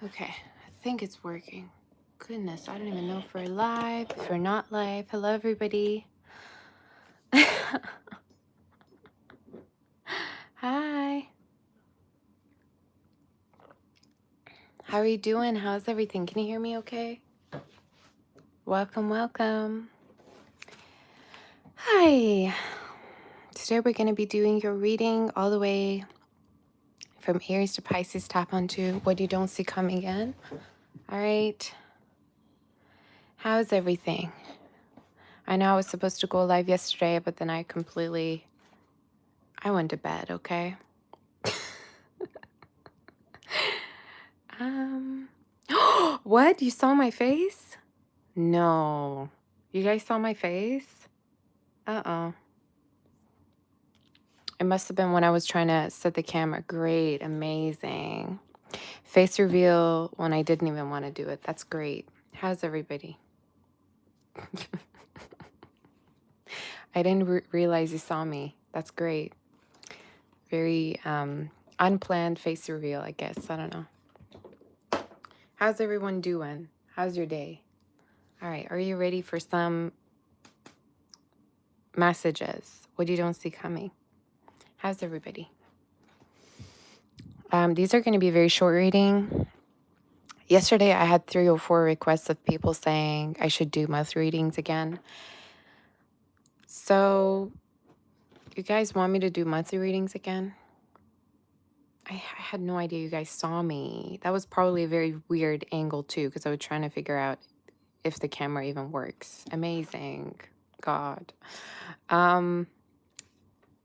Okay, I think it's working. Goodness, I don't even know if we're live, if we're not live. Hello, everybody. Hi. How are you doing? How's everything? Can you hear me okay? Welcome, welcome. Hi. Today we're going to be doing your reading all the way from Aries to Pisces. Tap onto what you don't see coming in. All right. How's everything? I know I was supposed to go live yesterday, but then I went to bed, okay? What? You saw my face? No. You guys saw my face? Uh-oh. It must have been when I was trying to set the camera. Great. Amazing. Face reveal when I didn't even want to do it. That's great. How's everybody? I didn't realize you saw me. That's great. Very unplanned face reveal, I guess. I don't know. How's everyone doing? How's your day? All right. Are you ready for some messages? What you don't see coming? How's everybody? These are going to be very short reading. Yesterday, I had 3 or 4 requests of people saying I should do month readings again. So, you guys want me to do monthly readings again? I had no idea you guys saw me. That was probably a very weird angle too, because I was trying to figure out if the camera even works. Amazing. God.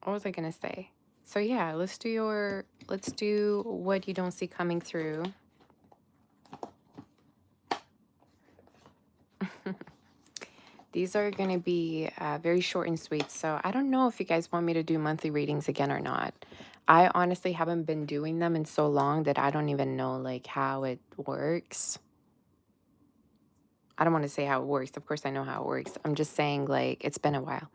What was I gonna say? So yeah, let's do what you don't see coming through. These are going to be very short and sweet. So I don't know if you guys want me to do monthly readings again or not. I honestly haven't been doing them in so long that I don't even know like how it works. I don't want to say how it works. Of course I know how it works. I'm just saying like it's been a while.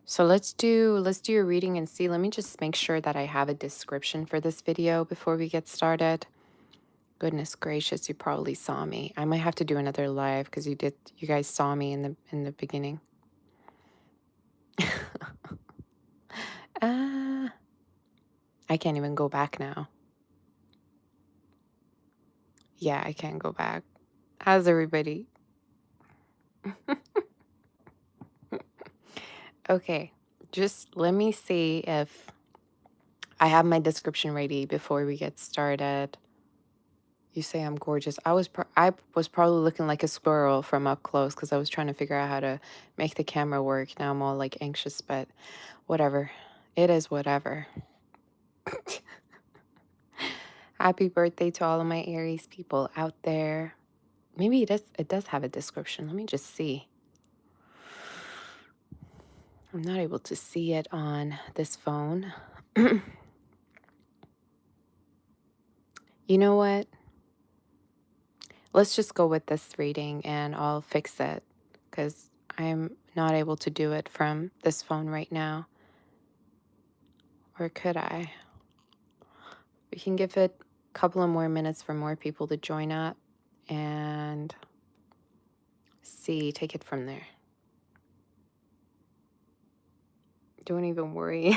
So let's do a reading and see. Let me just make sure that I have a description for this video before we get started. Goodness gracious, you probably saw me. I might have to do another live because you guys saw me in the beginning. I can't even go back now. Yeah, I can't go back. How's everybody? Okay, just let me see if I have my description ready before we get started. You say I'm gorgeous. I was probably looking like a squirrel from up close because I was trying to figure out how to make the camera work. Now I'm all like anxious, but whatever. It is whatever. Happy birthday to all of my Aries people out there. Maybe it does have a description. Let me just see. I'm not able to see it on this phone. You know what? Let's just go with this reading and I'll fix it because I'm not able to do it from this phone right now. Or could I? We can give it a couple of more minutes for more people to join up and take it from there. Don't even worry.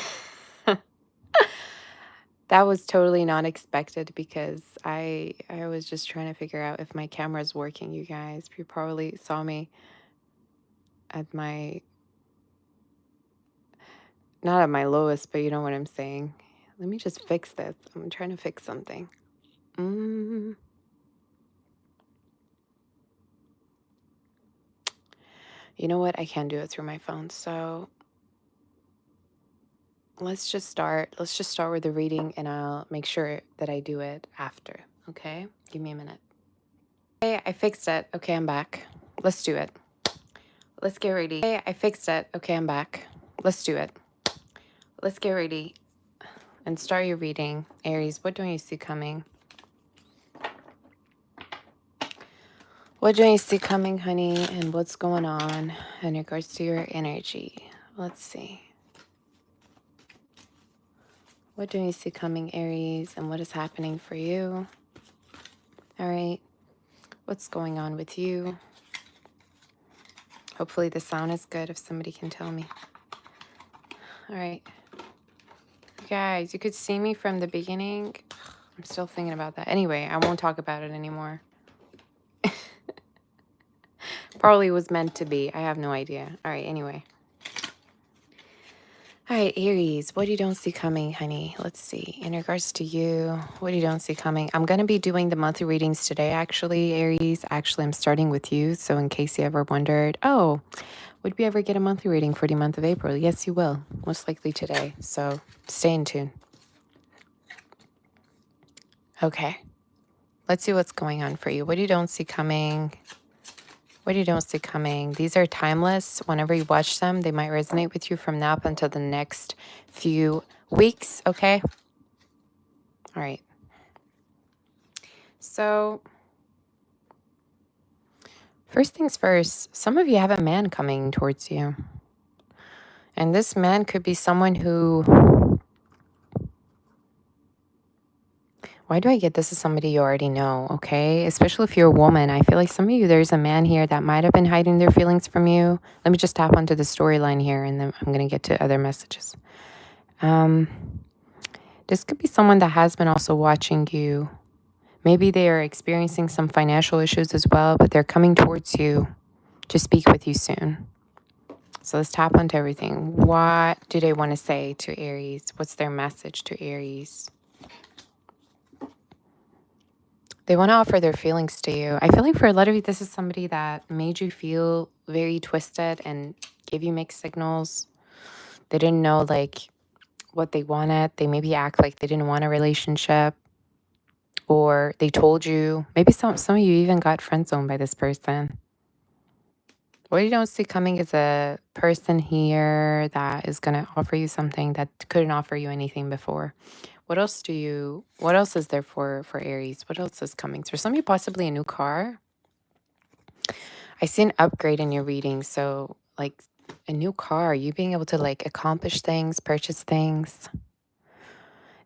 That was totally not expected because I was just trying to figure out if my camera's working, you guys. You probably saw me at my, not at my lowest, but you know what I'm saying. Let me just fix this. I'm trying to fix something. You know what? I can't do it through my phone, so let's just start with the reading and I'll make sure that I do it after, okay? Give me a minute. Okay, I fixed it. Okay, I'm back. Let's do it. Let's get ready. Okay, I fixed it. Okay, I'm back. Let's do it. Let's get ready and start your reading. Aries, what don't you see coming? What don't you see coming, honey? And what's going on in regards to your energy? Let's see. What do you see coming, Aries, and what is happening for you? All right. What's going on with you? Hopefully the sound is good if somebody can tell me. All right. You guys, you could see me from the beginning. I'm still thinking about that. Anyway, I won't talk about it anymore. Probably was meant to be. I have no idea. All right, anyway. All right, Aries, what you don't see coming, honey? Let's see. In regards to you, what you don't see coming? I'm going to be doing the monthly readings today, actually, Aries. Actually, I'm starting with you. So in case you ever wondered, oh, would we ever get a monthly reading for the month of April? Yes, you will. Most likely today. So stay in tune. Okay. Let's see what's going on for you. What you don't see coming? What you don't see coming? These are timeless. Whenever you watch them, they might resonate with you from now up until the next few weeks, okay? All right. So, first things first, some of you have a man coming towards you. And this man could be someone who... Why do I get this is somebody you already know, okay? Especially if you're a woman. I feel like some of you, there's a man here that might have been hiding their feelings from you. Let me just tap onto the storyline here, and then I'm going to get to other messages. This could be someone that has been also watching you. Maybe they are experiencing some financial issues as well, but they're coming towards you to speak with you soon. So let's tap onto everything. What do they want to say to Aries? What's their message to Aries? They want to offer their feelings to you. I feel like for a lot of you, this is somebody that made you feel very twisted and gave you mixed signals. They didn't know like what they wanted. They maybe act like they didn't want a relationship, or they told you. Maybe some of you even got friend zoned by this person. What you don't see coming is a person here that is going to offer you something that couldn't offer you anything before. What else is there for Aries? What else is coming? For some of you, possibly a new car. I see an upgrade in your reading. So like a new car, you being able to like accomplish things, purchase things.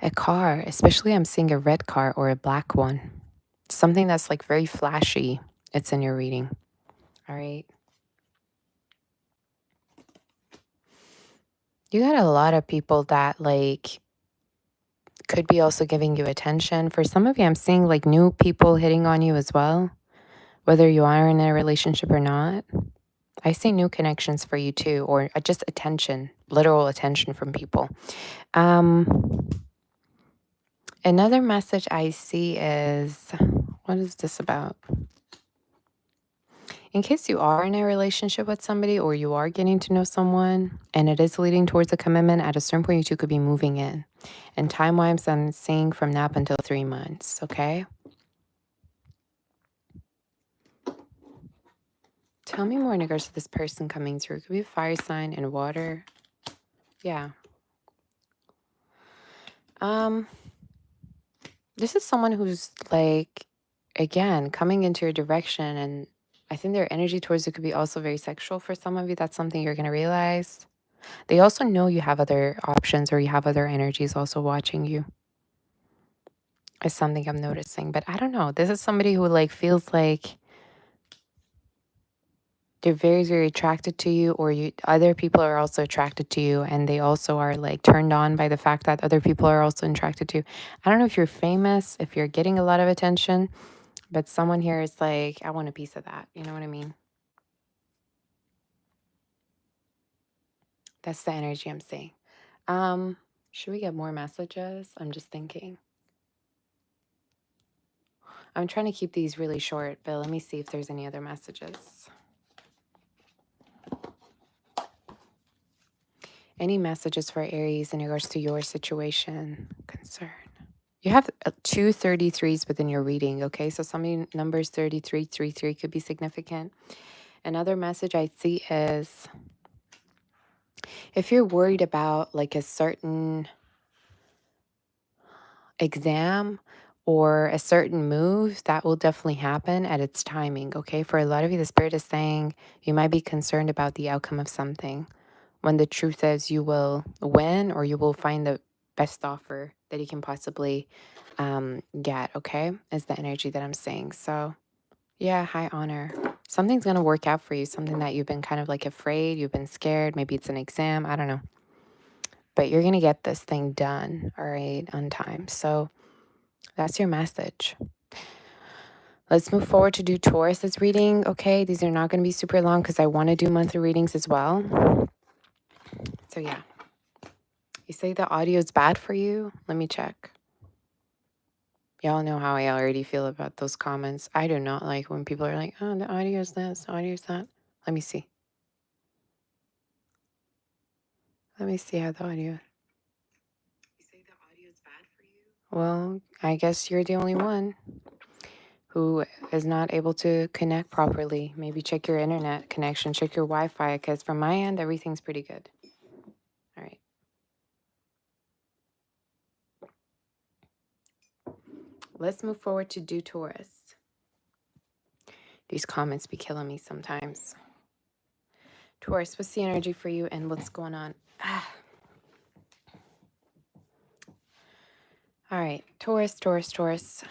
A car, especially I'm seeing a red car or a black one. Something that's like very flashy. It's in your reading. All right. You got a lot of people that like could be also giving you attention. For some of you, I'm seeing like new people hitting on you as well, whether you are in a relationship or not. I see new connections for you too, or just attention, literal attention from people. Another message I see is, what is this about? In case you are in a relationship with somebody or you are getting to know someone and it is leading towards a commitment, at a certain point you two could be moving in. And time-wise, I'm seeing from now up until 3 months, okay? Tell me more in regards to this person coming through. It could be a fire sign and water. Yeah. This is someone who's like, again, coming into your direction, and I think their energy towards you could be also very sexual for some of you. That's something you're going to realize. They also know you have other options or you have other energies also watching you. It's something I'm noticing, but I don't know. This is somebody who like feels like they're very, very attracted to you, or other people are also attracted to you, and they also are like turned on by the fact that other people are also attracted to you. I don't know if you're famous, if you're getting a lot of attention, but someone here is like, I want a piece of that. You know what I mean? That's the energy I'm seeing. Should we get more messages? I'm just thinking. I'm trying to keep these really short, but let me see if there's any other messages. Any messages for Aries in regards to your situation, concern? You have 2 33s within your reading, okay? So some of you numbers 33, 33 could be significant. Another message I see is if you're worried about like a certain exam or a certain move, that will definitely happen at its timing, okay? For a lot of you, the Spirit is saying you might be concerned about the outcome of something, when the truth is you will win or you will find the best offer that you can possibly get, okay? Is the energy that I'm saying. So, yeah, high honor. Something's going to work out for you, something that you've been kind of like afraid, you've been scared, maybe it's an exam, I don't know. But you're going to get this thing done, all right, on time. So, that's your message. Let's move forward to do Taurus's reading, okay? These are not going to be super long because I want to do monthly readings as well. So, yeah. You say the audio is bad for you? Let me check. Y'all know how I already feel about those comments. I do not like when people are like, oh, the audio is this, the audio is that. Let me see. Let me see how the audio. You say the audio is bad for you? Well, I guess you're the only one who is not able to connect properly. Maybe check your internet connection, check your Wi-Fi, because from my end, everything's pretty good. All right. Let's move forward to do Taurus. These comments be killing me sometimes. Taurus, what's the energy for you and what's going on? All right, Taurus, Taurus, Taurus.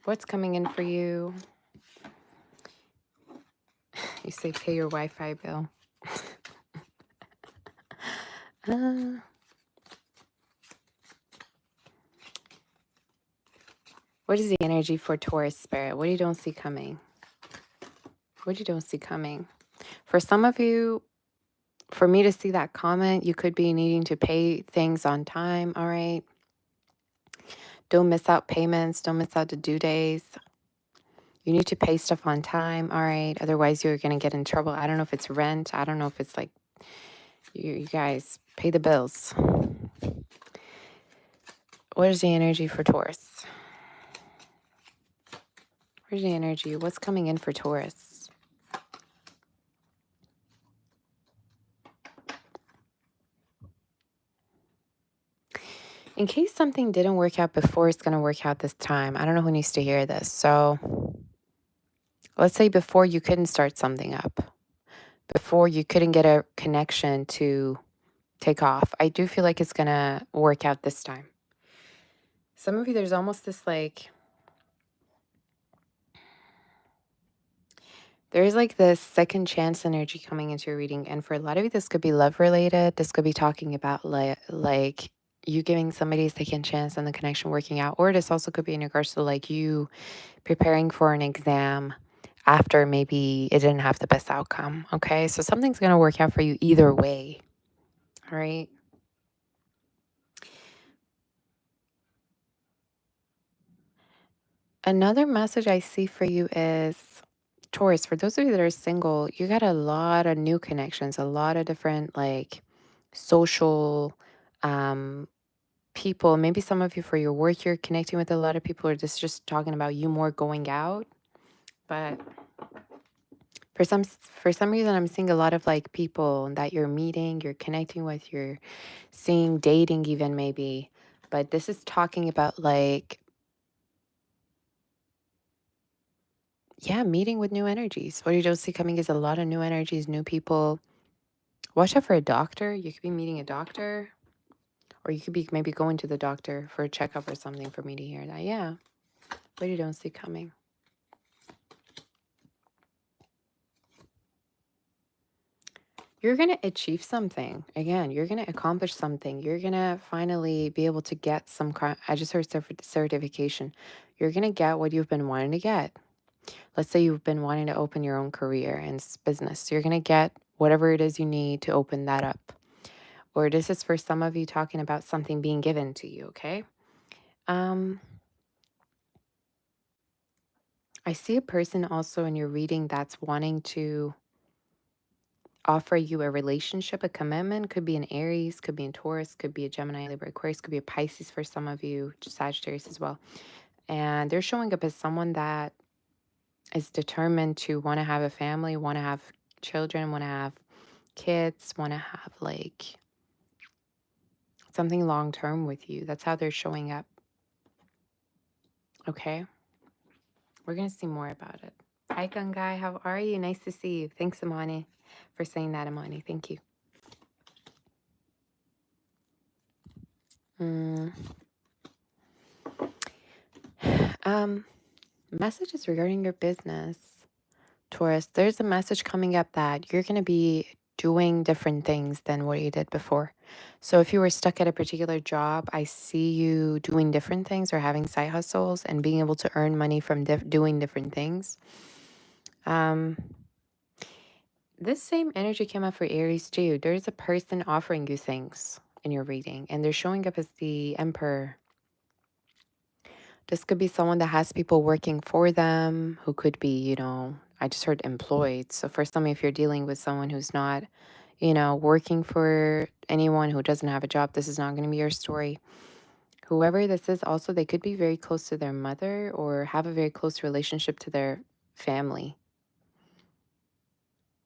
What's coming in for you? You say pay your Wi-Fi bill. What is the energy for Taurus spirit? What you don't see coming? What you don't see coming? For some of you, for me to see that comment, you could be needing to pay things on time, all right? Don't miss out payments. Don't miss out the due days. You need to pay stuff on time, all right? Otherwise, you're going to get in trouble. I don't know if it's rent. I don't know if it's like, you guys pay the bills. What is the energy for Taurus? Where's the energy? What's coming in for Taurus? In case something didn't work out before, it's going to work out this time. I don't know who needs to hear this. So let's say before you couldn't start something up. Before you couldn't get a connection to take off. I do feel like it's going to work out this time. Some of you, there's almost this like, there's like this second chance energy coming into your reading. And for a lot of you, this could be love related. This could be talking about like you giving somebody a second chance and the connection working out. Or this also could be in regards to like you preparing for an exam after maybe it didn't have the best outcome. Okay. So something's going to work out for you either way. All right. Another message I see for you is Taurus. For those of you that are single, you got a lot of new connections, a lot of different like social people. Maybe some of you for your work, you're connecting with a lot of people, or this is just talking about you more going out. But for some reason, I'm seeing a lot of like people that you're meeting, you're connecting with, you're seeing, dating even maybe. But this is talking about like, yeah, meeting with new energies. What you don't see coming is a lot of new energies, new people. Watch out for a doctor. You could be meeting a doctor, or you could be maybe going to the doctor for a checkup or something for me to hear that. Yeah, what you don't see coming. You're going to achieve something. Again, you're going to accomplish something. You're going to finally be able to get some kind. I just heard certification. You're going to get what you've been wanting to get. Let's say you've been wanting to open your own career and business. You're going to get whatever it is you need to open that up. Or this is for some of you talking about something being given to you, okay? I see a person also in your reading that's wanting to offer you a relationship, a commitment. Could be an Aries, could be in Taurus, could be a Gemini, Libra, Aquarius, could be a Pisces for some of you, Sagittarius as well. And they're showing up as someone that is determined to want to have a family, want to have children, want to have kids, want to have like something long term with you. That's how they're showing up. Okay. We're going to see more about it. Hi, Gungai. How are you? Nice to see you. Thanks, Amani, for saying that, Amani. Thank you. Um, Messages regarding your business. Taurus, there's a message coming up that you're going to be doing different things than what you did before. So if you were stuck at a particular job, I see you doing different things or having side hustles and being able to earn money from doing different things. Um, this same energy came up for Aries too. There's a person offering you things in your reading, and they're showing up as the Emperor. This could be someone that has people working for them, who could be, I just heard employed. So for some, if you're dealing with someone who's not, working for anyone, who doesn't have a job, this is not going to be your story. Whoever this is, also, they could be very close to their mother or have a very close relationship to their family.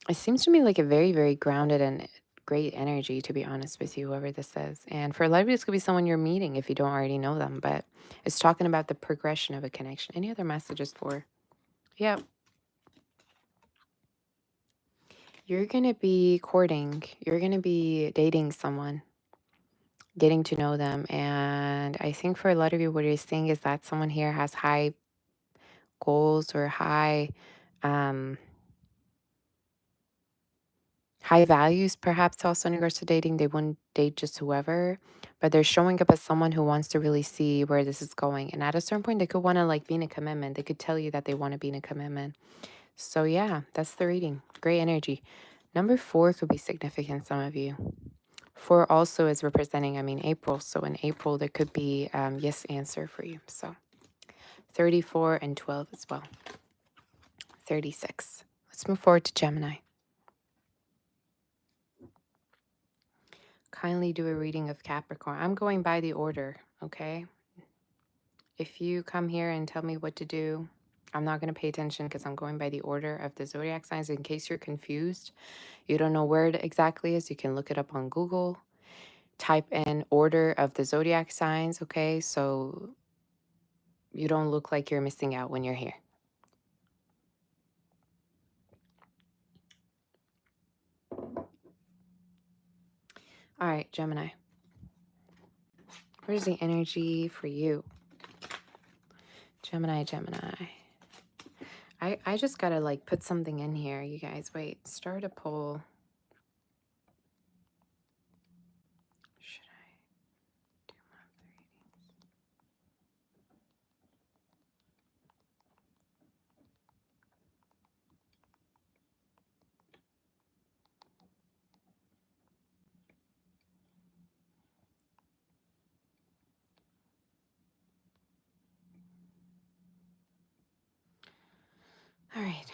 It seems to me like a very, very grounded and great energy, to be honest with you, whoever this is. And for a lot of you, this could be someone you're meeting if you don't already know them, but it's talking about the progression of a connection. Any other messages for? Yep. You're going to be courting. You're going to be dating someone, getting to know them. And I think for a lot of you, what you're seeing is that someone here has high goals or um, high values, perhaps also in regards to dating. They wouldn't date just whoever, but they're showing up as someone who wants to really see where this is going. And at a certain point, they could want to like be in a commitment. They could tell you that they want to be in a commitment. So yeah, that's the reading. Great energy. Number 4 could be significant, some of you. 4 also is representing, April. So in April, there could be yes answer for you. So 34 and 12 as well. 36. Let's move forward to Gemini. Kindly do a reading of Capricorn. I'm going by the order, okay? If you come here and tell me what to do, I'm not going to pay attention because I'm going by the order of the zodiac signs. In case you're confused, you don't know where it exactly is, you can look it up on Google. Type in order of the zodiac signs, okay? So you don't look like you're missing out when you're here. All right, Gemini. Where's the energy for you? Gemini. I just gotta like put something in here, you guys. Wait, start a poll. Should I do monthly readings? All right.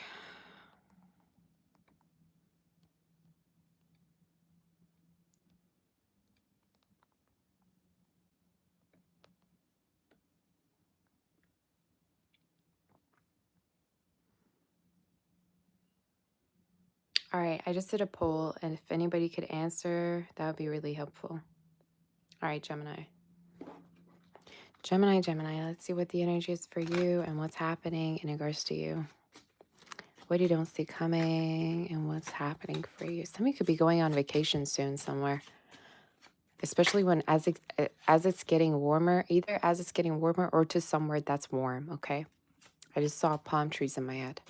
All right, I just did a poll, and if anybody could answer, that would be really helpful. All right, Gemini. Gemini, let's see what the energy is for you and what's happening in regards to you. What you don't see coming and what's happening for you. Somebody could be going on vacation soon somewhere. Especially when as it's getting warmer, either as it's getting warmer or to somewhere that's warm, okay? I just saw palm trees in my head.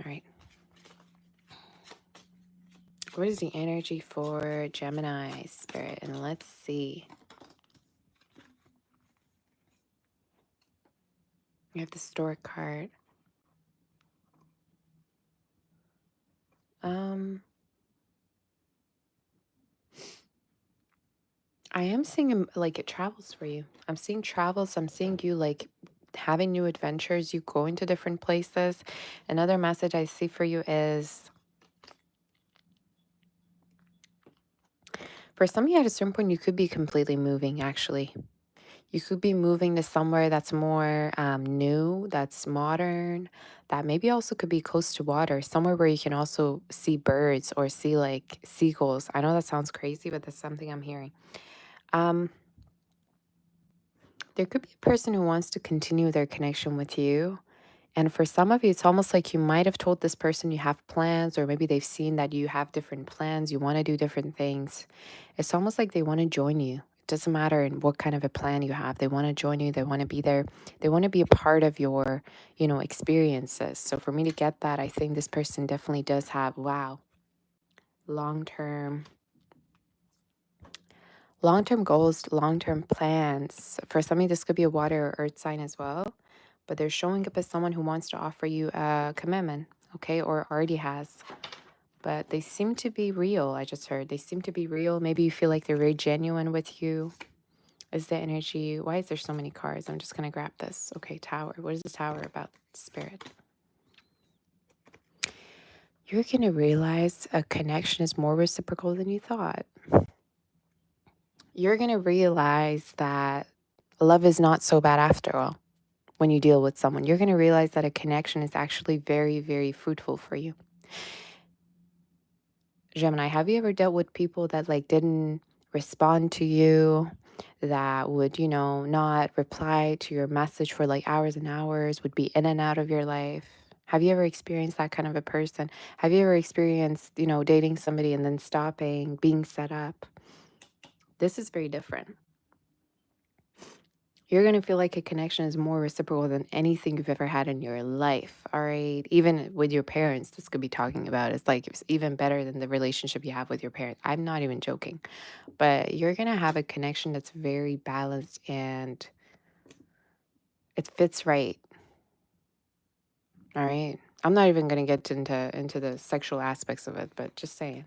All right. What is the energy for Gemini, Spirit? And let's see. We have the Stork card. I am seeing like it travels for you. I'm seeing travels. I'm seeing you like having new adventures, you going to different places. Another message I see for you is for some of you at a certain point, you could be completely moving, actually. You could be moving to somewhere that's more new, that's modern, that maybe also could be close to water, somewhere where you can also see birds or see like seagulls. I know that sounds crazy, but that's something I'm hearing. There could be a person who wants to continue their connection with you. And for some of you, it's almost like you might have told this person you have plans, or maybe they've seen that you have different plans, you want to do different things. It's almost like they want to join you. It doesn't matter in what kind of a plan you have. They want to join you. They want to be there. They want to be a part of your, experiences. So for me to get that, I think this person definitely does have, wow, long-term long-term goals, long-term plans. For some of you, this could be a water or earth sign as well, but they're showing up as someone who wants to offer you a commitment, okay, or already has. But they seem to be real. I just heard they seem to be real. Maybe you feel like they're very genuine with you. Is the energy? Why is there so many cards? I'm just gonna grab this. Okay, Tower. What is the Tower about? Spirit. You're gonna realize a connection is more reciprocal than you thought. You're gonna realize that love is not so bad after all. When you deal with someone, you're gonna realize that a connection is actually very, very fruitful for you. Gemini, have you ever dealt with people that like didn't respond to you, that would, not reply to your message for like hours and hours, would be in and out of your life? Have you ever experienced that kind of a person? Have you ever experienced, dating somebody and then stopping, being set up? This is very different. You're going to feel like a connection is more reciprocal than anything you've ever had in your life. All right. Even with your parents, this could be talking about. It's like it's even better than the relationship you have with your parents. I'm not even joking. But you're going to have a connection that's very balanced and it fits right. All right. I'm not even going to get into the sexual aspects of it, but just saying.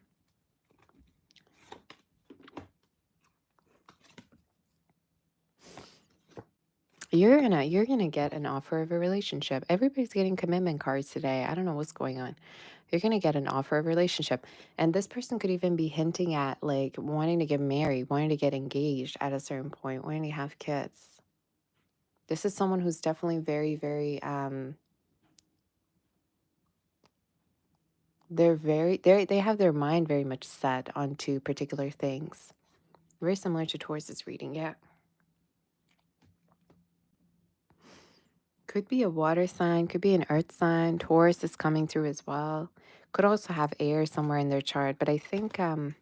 You're gonna get an offer of a relationship. Everybody's getting commitment cards today. I don't know what's going on. You're gonna get an offer of a relationship. And this person could even be hinting at like wanting to get married, wanting to get engaged at a certain point, wanting to have kids. This is someone who's definitely very, very they have their mind very much set onto particular things. Very similar to Taurus's reading, yeah. Could be a water sign, could be an earth sign. Taurus is coming through as well. Could also have air somewhere in their chart, but I think I'm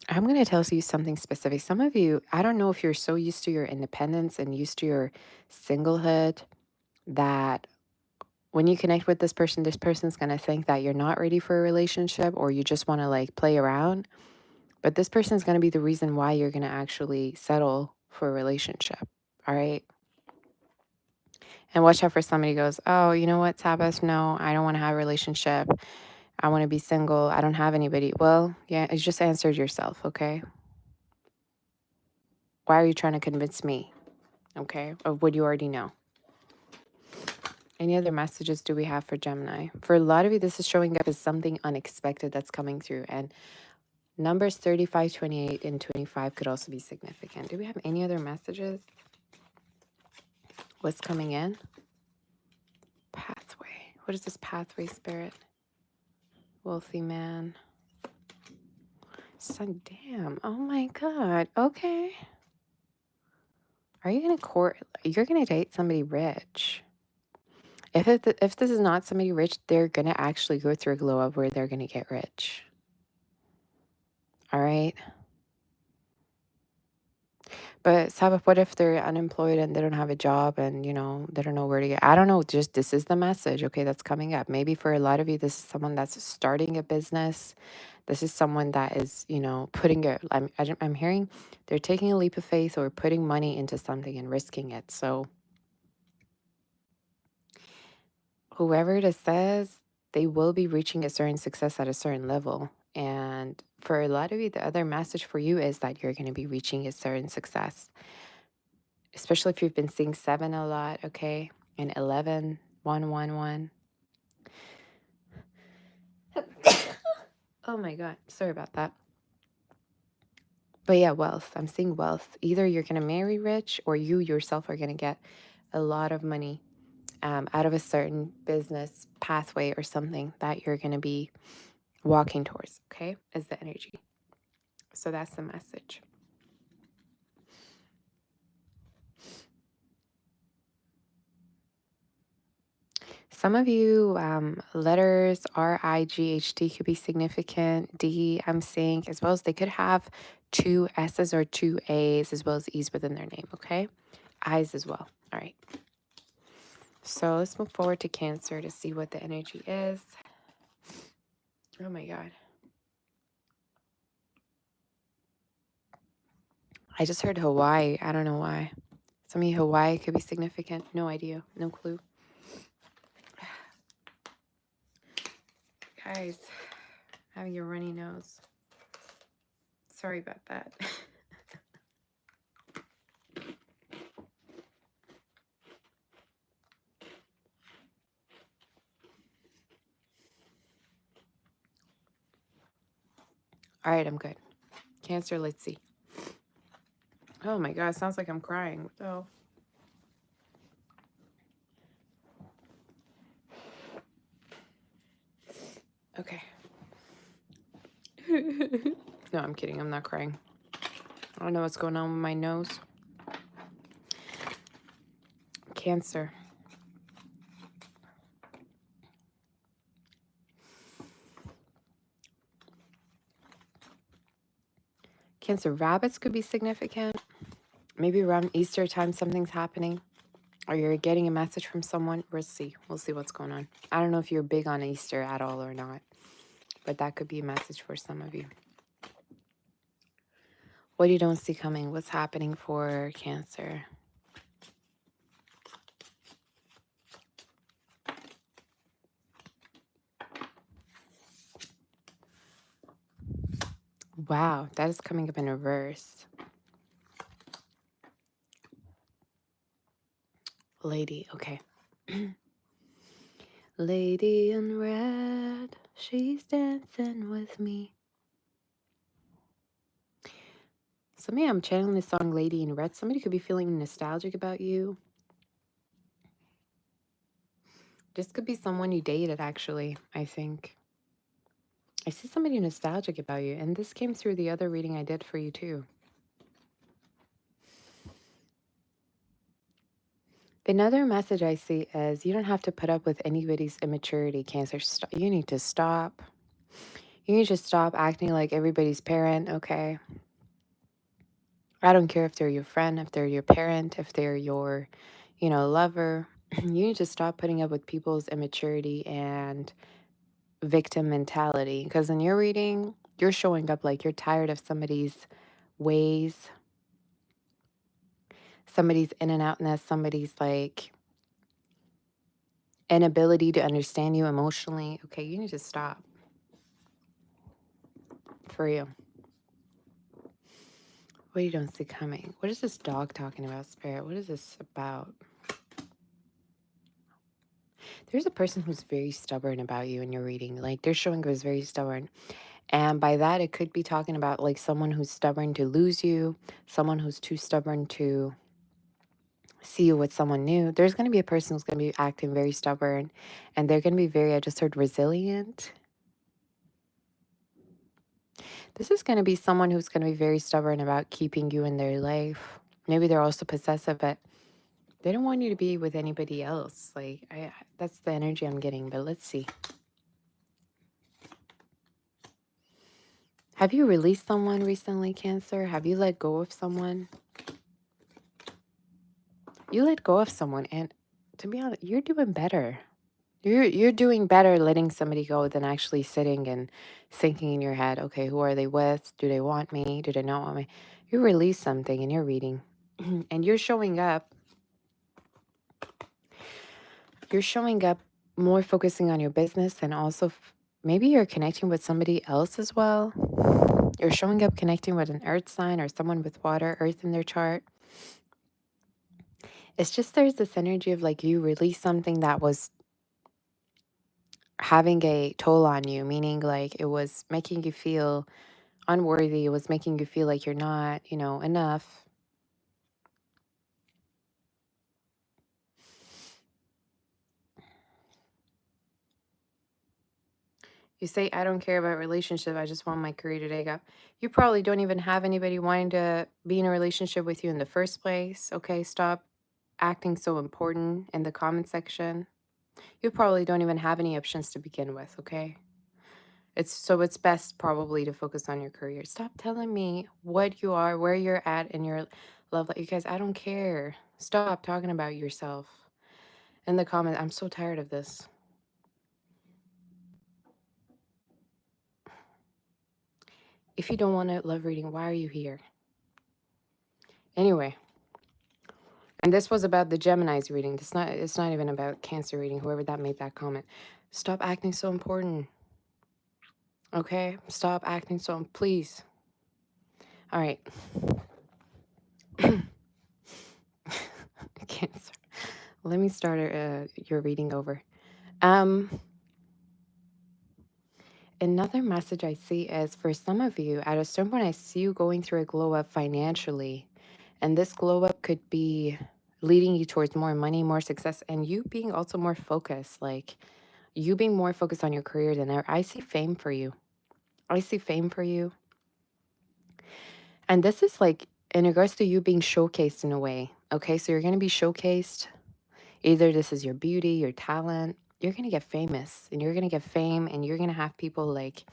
going to tell you something specific. Some of you, I don't know if you're so used to your independence and used to your singlehood that when you connect with this person's going to think that you're not ready for a relationship or you just want to like play around. But this person's going to be the reason why you're going to actually settle for a relationship. All right. And watch out for somebody who goes, oh, you know what, Sabbath? No, I don't want to have a relationship. I want to be single. I don't have anybody. Well, yeah, you just answered yourself, okay? Why are you trying to convince me, okay, of what you already know? Any other messages do we have for Gemini? For a lot of you, this is showing up as something unexpected that's coming through. And numbers 35, 28, and 25 could also be significant. Do we have any other messages? What's coming in? Pathway. What is this pathway, Spirit? Wealthy man. Son, damn. Oh my God. Okay. Are you going to court? You're going to date somebody rich. If this is not somebody rich, they're going to actually go through a glow up where they're going to get rich. All right. But Sabbath, what if they're unemployed and they don't have a job and, they don't know where to get? I don't know. Just this is the message, okay, that's coming up. Maybe for a lot of you, this is someone that's starting a business. This is someone that is, putting it, I'm hearing they're taking a leap of faith or putting money into something and risking it. So whoever this says, they will be reaching a certain success at a certain level. And for a lot of you, the other message for you is that you're going to be reaching a certain success, especially if you've been seeing 7 a lot, okay, and 11, 1, 1, 1. Oh my God, sorry about that. But yeah, wealth. I'm seeing wealth. Either you're going to marry rich or you yourself are going to get a lot of money out of a certain business pathway or something that you're going to be walking towards, okay, is the energy. So that's the message. Some of you, letters R-I-G-H-T could be significant. D, I'm seeing, as well as they could have two S's or two A's, as well as E's within their name, okay? I's as well. All right. So let's move forward to Cancer to see what the energy is. Oh my God. I just heard Hawaii. I don't know why. Some of you, Hawaii could be significant. No idea. No clue. Guys, having a runny nose. Sorry about that. All right, I'm good. Cancer, let's see. Oh my God, sounds like I'm crying. Oh. Okay. No, I'm kidding. I'm not crying. I don't know what's going on with my nose. Cancer. Cancer, rabbits could be significant. Maybe around Easter time something's happening. Or you're getting a message from someone. We'll see. We'll see what's going on. I don't know if you're big on Easter at all or not. But that could be a message for some of you. What you don't see coming. What's happening for Cancer? Wow, that is coming up in reverse. Lady, okay. Lady in red, she's dancing with me. Somebody, I'm channeling the song Lady in Red. Somebody could be feeling nostalgic about you. This could be someone you dated, actually, I think. I see somebody nostalgic about you, and this came through the other reading I did for you, too. Another message I see is you don't have to put up with anybody's immaturity, Cancer. You need to stop. You need to stop acting like everybody's parent, okay? I don't care if they're your friend, if they're your parent, if they're your, lover. You need to stop putting up with people's immaturity and victim mentality. Because in your reading, you're showing up like you're tired of somebody's ways, somebody's in and outness, somebody's like inability to understand you emotionally. Okay, you need to stop. For real. What you don't see coming? What is this dog talking about, Spirit? What is this about? There's a person who's very stubborn about you in your reading. Like, they're showing up as very stubborn. And by that, it could be talking about, like, someone who's stubborn to lose you, someone who's too stubborn to see you with someone new. There's going to be a person who's going to be acting very stubborn, and they're going to be very, I just heard, resilient. This is going to be someone who's going to be very stubborn about keeping you in their life. Maybe they're also possessive, but they don't want you to be with anybody else. Like, that's the energy I'm getting, but let's see. Have you released someone recently, Cancer? Have you let go of someone? You let go of someone, and to be honest, you're doing better. You're doing better letting somebody go than actually sitting and thinking in your head, okay, who are they with? Do they want me? Do they not want me? You release something in your reading, and you're showing up. You're showing up more focusing on your business, and also maybe you're connecting with somebody else as well. You're showing up connecting with an earth sign or someone with water, earth in their chart. It's just there's this energy of like you release something that was having a toll on you, meaning like it was making you feel unworthy. It was making you feel like you're not, enough. You say, I don't care about relationship. I just want my career to take up. You probably don't even have anybody wanting to be in a relationship with you in the first place. Okay, stop acting so important in the comment section. You probably don't even have any options to begin with, okay? It's best probably to focus on your career. Stop telling me what you are, where you're at in your love life. You guys, I don't care. Stop talking about yourself in the comments. I'm so tired of this. If you don't want a love reading, why are you here? Anyway, and this was about the Gemini's reading. It's not even about Cancer reading, whoever that made that comment. Stop acting so important. Okay? Stop acting so, please. All right. Cancer. Let me start your reading over. Another message I see is for some of you, at a certain point, I see you going through a glow up financially. And this glow up could be leading you towards more money, more success, and you being also more focused. Like you being more focused on your career than ever. I see fame for you. I see fame for you. And this is like in regards to you being showcased in a way. Okay, so you're going to be showcased. Either this is your beauty, your talent. You're going to get famous and you're going to get fame and you're going to have people like,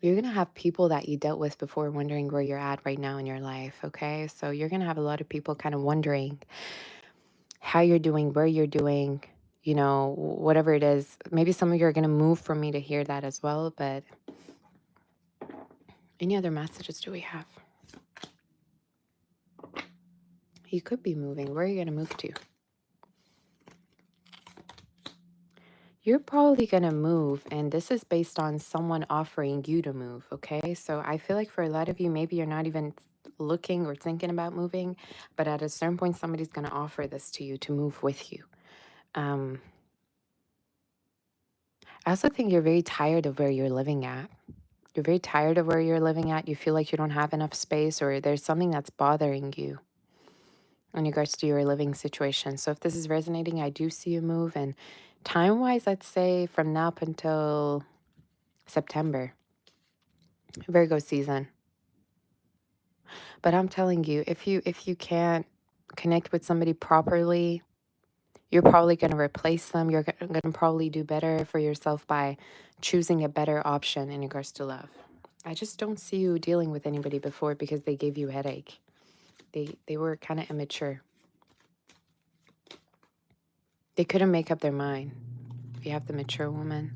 you're going to have people that you dealt with before wondering where you're at right now in your life. Okay, so you're going to have a lot of people kind of wondering how you're doing, where you're doing, you know, whatever it is. Maybe some of you are going to move for me to hear that as well. But any other messages do we have? You could be moving. Where are you going to move to? You're probably going to move, and this is based on someone offering you to move, okay? So I feel like for a lot of you, maybe you're not even looking or thinking about moving, but at a certain point, somebody's going to offer this to you to move with you. I also think you're very tired of where you're living at. You're very tired of where you're living at. You feel like you don't have enough space or there's something that's bothering you in regards to your living situation. So if this is resonating, I do see you move. And time-wise, I'd say from now up until September, Virgo season. But I'm telling you, if you can't connect with somebody properly, you're probably going to replace them. You're going to probably do better for yourself by choosing a better option in regards to love. I just don't see you dealing with anybody before because they gave you a headache. They were kind of immature. They couldn't make up their mind. We have the mature woman.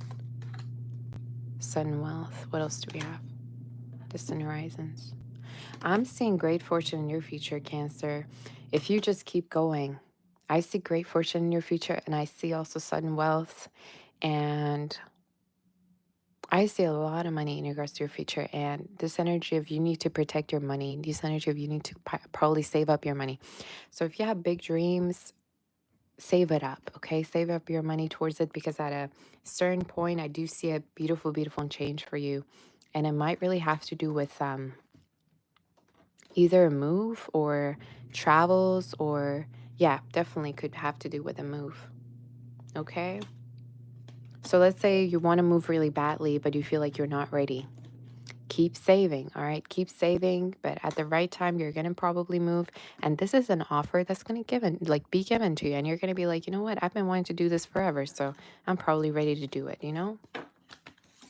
Sudden wealth. What else do we have? Distant horizons. I'm seeing great fortune in your future, Cancer. If you just keep going, I see great fortune in your future, and I see also sudden wealth, and I see a lot of money in regards to your future. And this energy of you need to protect your money, this energy of you need to probably save up your money. So if you have big dreams, save it up, okay? Save up your money towards it, because at a certain point, I do see a beautiful, beautiful change for you. And it might really have to do with either a move or travels, or yeah, definitely could have to do with a move. Okay, so let's say you want to move really badly but you feel like you're not ready. Keep saving. All right, keep saving, but at the right time you're gonna probably move. And this is an offer that's gonna be given to you, and you're gonna be like, you know what, I've been wanting to do this forever, so I'm probably ready to do it, you know.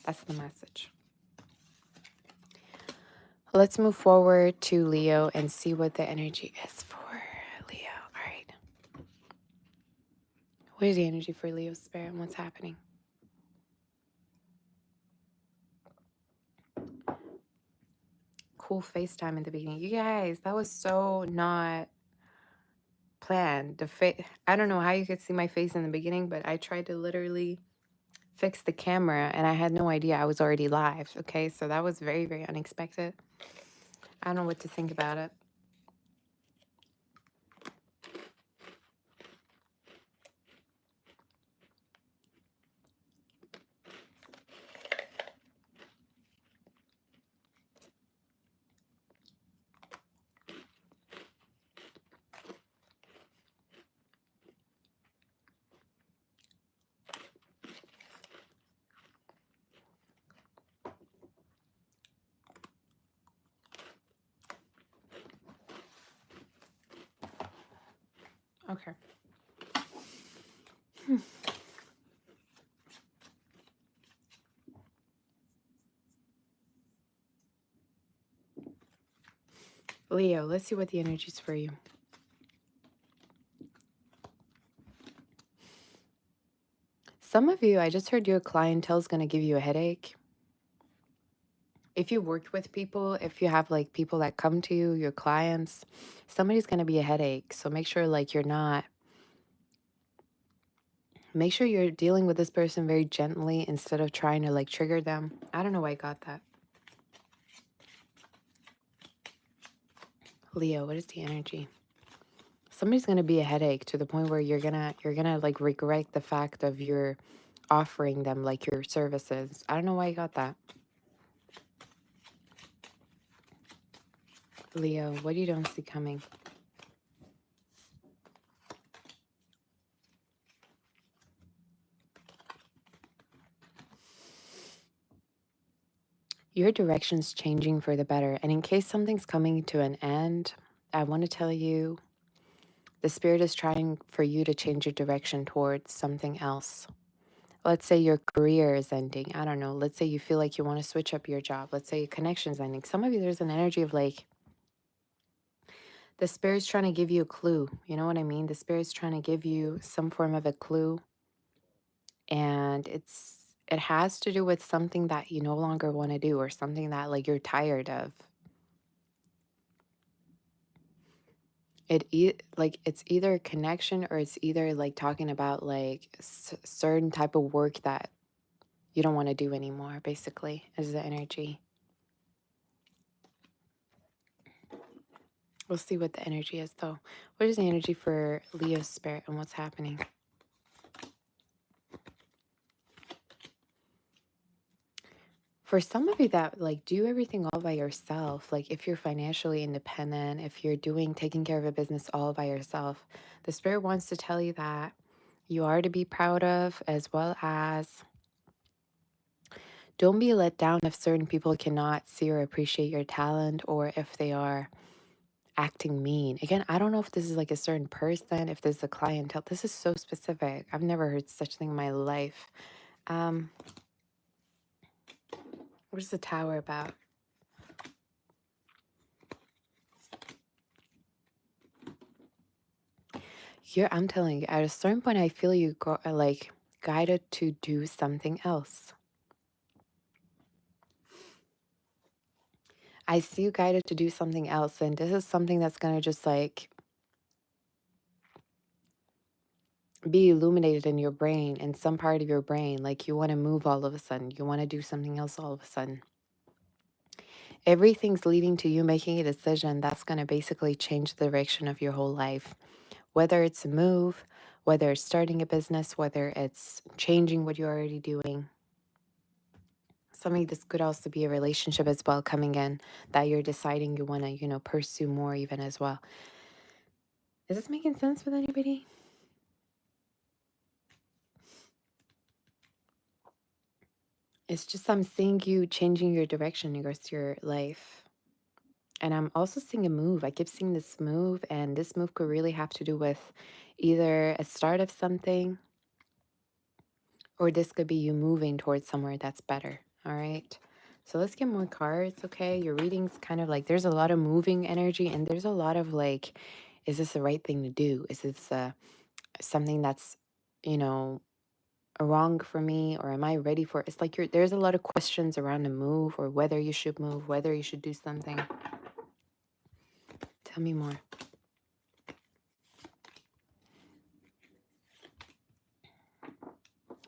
That's the message. Let's move forward to Leo and see what the energy is for Leo. All right. What is the energy for Leo Spirit and what's happening? Cool FaceTime in the beginning. You guys, that was so not planned. I don't know how you could see my face in the beginning, but I tried to literally fix the camera and I had no idea I was already live. Okay, so that was very, very unexpected. I don't know what to think about it. Okay. Leo, let's see what the energy is for you. Some of you, I just heard your clientele is going to give you a headache. If you worked with people, if you have like people that come to you, your clients, somebody's going to be a headache. So make sure like make sure you're dealing with this person very gently instead of trying to like trigger them. I don't know why I got that. Leo, what is the energy? Somebody's going to be a headache to the point where you're gonna like regret the fact of your offering them like your services. I don't know why you got that. Leo, what you don't see coming? Your direction's changing for the better. And in case something's coming to an end, I want to tell you the spirit is trying for you to change your direction towards something else. Let's say your career is ending. I don't know. Let's say you feel like you want to switch up your job. Let's say your connection's ending. Some of you, there's an energy of like, the spirit's trying to give you a clue. You know what I mean? The spirit's trying to give you some form of a clue. And it has to do with something that you no longer want to do or something that like you're tired of. Like it's either a connection or it's either like talking about like certain type of work that you don't want to do anymore, basically, is the energy. We'll see what the energy is though. What is the energy for Leo's spirit and what's happening? For some of you that like do everything all by yourself, like if you're financially independent, if you're taking care of a business all by yourself, the spirit wants to tell you that you are to be proud of, as well as don't be let down if certain people cannot see or appreciate your talent or if they are acting mean. Again, I don't know if this is like a certain person, if this is a clientele. This is so specific. I've never heard such thing in my life. What is the Tower about? I'm telling you, at a certain point, I feel you go like guided to do something else. I see you guided to do something else, and this is something that's gonna just like be illuminated in your brain, in some part of your brain. Like you want to move all of a sudden, you want to do something else all of a sudden. Everything's leading to you making a decision that's gonna basically change the direction of your whole life. Whether it's a move, whether it's starting a business, whether it's changing what you're already doing. Something this could also be a relationship as well coming in that you're deciding you want to, pursue more even as well. Is this making sense with anybody? It's just I'm seeing you changing your direction in regards to your life. And I'm also seeing a move. I keep seeing this move, and this move could really have to do with either a start of something or this could be you moving towards somewhere that's better. All right. So let's get more cards, okay? Your reading's kind of like there's a lot of moving energy and there's a lot of like, is this the right thing to do? Is this something that's, you know, wrong for me or am I ready for it? It's like there's a lot of questions around the move or whether you should move, whether you should do something. Tell me more.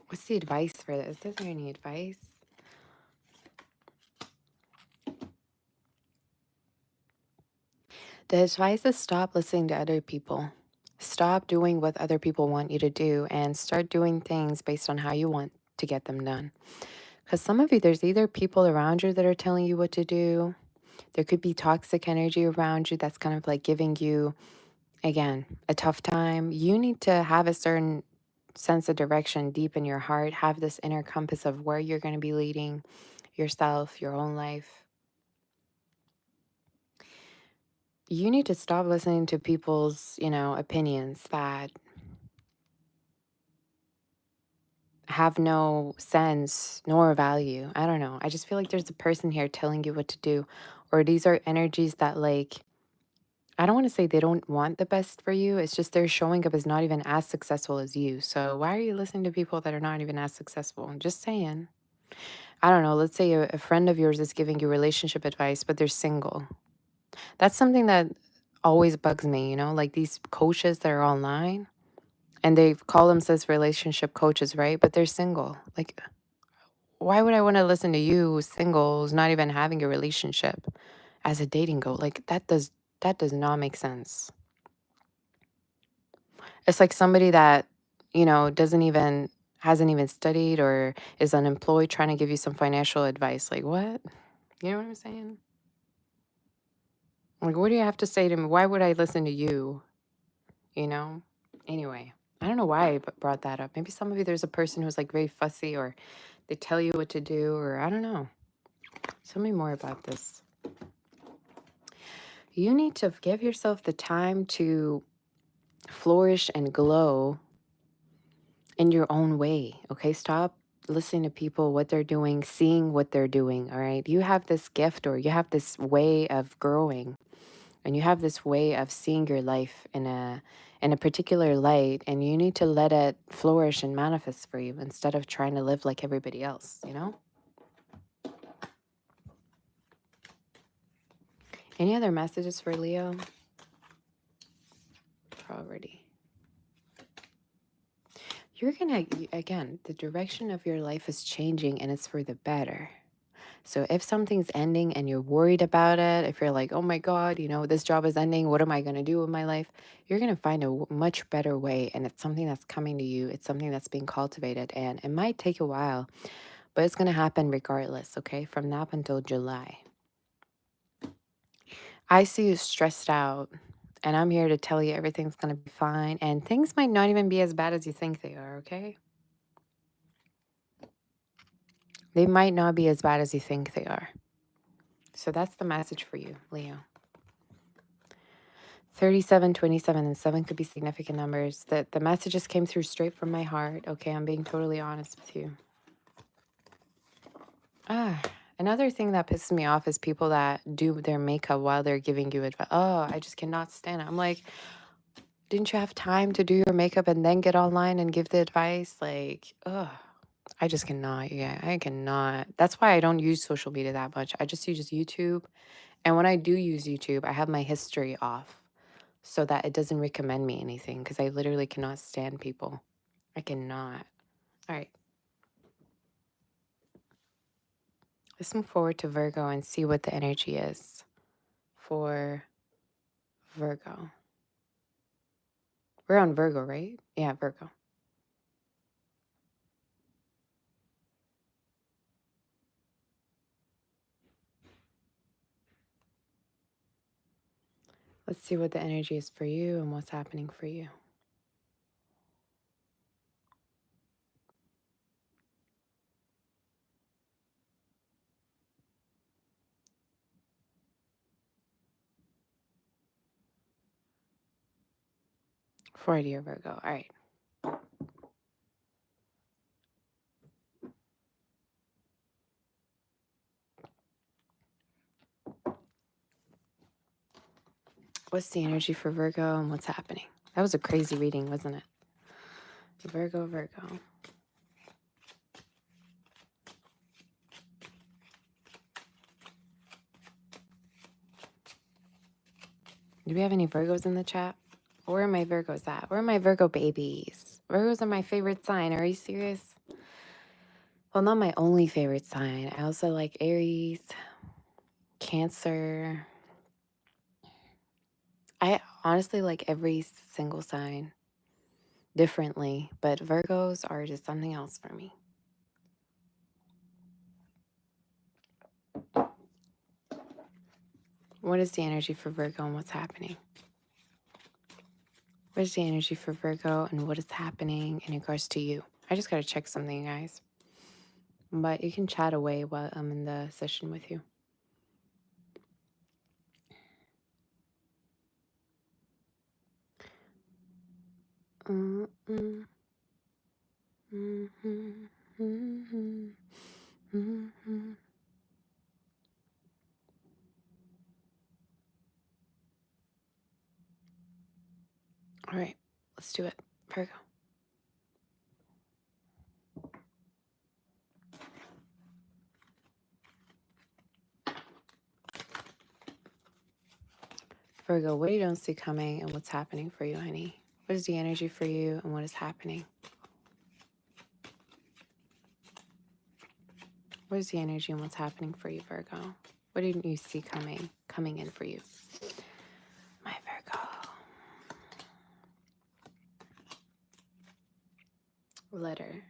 What's the advice for this? Is there any advice? The advice is stop listening to other people. Stop doing what other people want you to do and start doing things based on how you want to get them done. Because some of you, there's either people around you that are telling you what to do. There could be toxic energy around you that's kind of like giving you, again, a tough time. You need to have a certain sense of direction deep in your heart, have this inner compass of where you're going to be leading yourself, your own life. You need to stop listening to people's, opinions that have no sense nor value. I don't know. I just feel like there's a person here telling you what to do. Or these are energies that, like, I don't want to say they don't want the best for you. It's just they're showing up as not even as successful as you. So why are you listening to people that are not even as successful? I'm just saying. I don't know. Let's say a friend of yours is giving you relationship advice, but they're single. That's something that always bugs me, you know, like these coaches that are online and they call themselves relationship coaches, right? But they're single. Like, why would I want to listen to you, singles, not even having a relationship as a dating goal? Like that does not make sense. It's like somebody that, doesn't even hasn't even studied or is unemployed trying to give you some financial advice. Like what? You know what I'm saying? Like what do you have to say to me? Why would I listen to you? You know? Anyway, I don't know why I brought that up. Maybe some of you there's a person who's like very fussy or they tell you what to do or I don't know. Tell me more about this. You need to give yourself the time to flourish and glow in your own way. Okay. Stop listening to people, what they're doing, seeing what they're doing. All right. You have this gift or you have this way of growing and you have this way of seeing your life in a particular light, and you need to let it flourish and manifest for you instead of trying to live like everybody else, you know? Any other messages for Leo? Already. You're gonna, again, the direction of your life is changing and it's for the better. So if something's ending and you're worried about it, if you're like, oh my God, this job is ending, what am I going to do with my life? You're going to find a much better way. And it's something that's coming to you. It's something that's being cultivated. And it might take a while, but it's going to happen regardless, okay? From now up until July. I see you stressed out. And I'm here to tell you everything's going to be fine. And things might not even be as bad as you think they are, okay? They might not be as bad as you think they are. So that's the message for you, Leo. 37, 27, and 7 could be significant numbers. The messages came through straight from my heart. Okay, I'm being totally honest with you. Another thing that pisses me off is people that do their makeup while they're giving you advice. Oh, I just cannot stand it. I'm like, didn't you have time to do your makeup and then get online and give the advice? Like, I just cannot. Yeah, I cannot. That's why I don't use social media that much. I just use YouTube. And when I do use YouTube, I have my history off, so that it doesn't recommend me anything because I literally cannot stand people. I cannot. All right. Let's move forward to Virgo and see what the energy is for Virgo. We're on Virgo, right? Yeah, Virgo. Let's see what the energy is for you and what's happening for you. For dear Virgo. All right. What's the energy for Virgo and what's happening? That was a crazy reading, wasn't it? Virgo, Virgo. Do we have any Virgos in the chat? Where are my Virgos at? Where are my Virgo babies? Virgos are my favorite sign. Are you serious? Well, not my only favorite sign. I also like Aries, Cancer. I honestly like every single sign differently, but Virgos are just something else for me. What is the energy for Virgo and what's happening? What is the energy for Virgo and what is happening in regards to you? I just got to check something, guys. But you can chat away while I'm in the session with you. Mhm, mhm, mhm. All right, let's do it. Virgo. Virgo, what do you don't see coming and what's happening for you, honey? What is the energy for you and what is happening? What is the energy and what's happening for you, Virgo? What didn't you see coming in for you? My Virgo. Letter.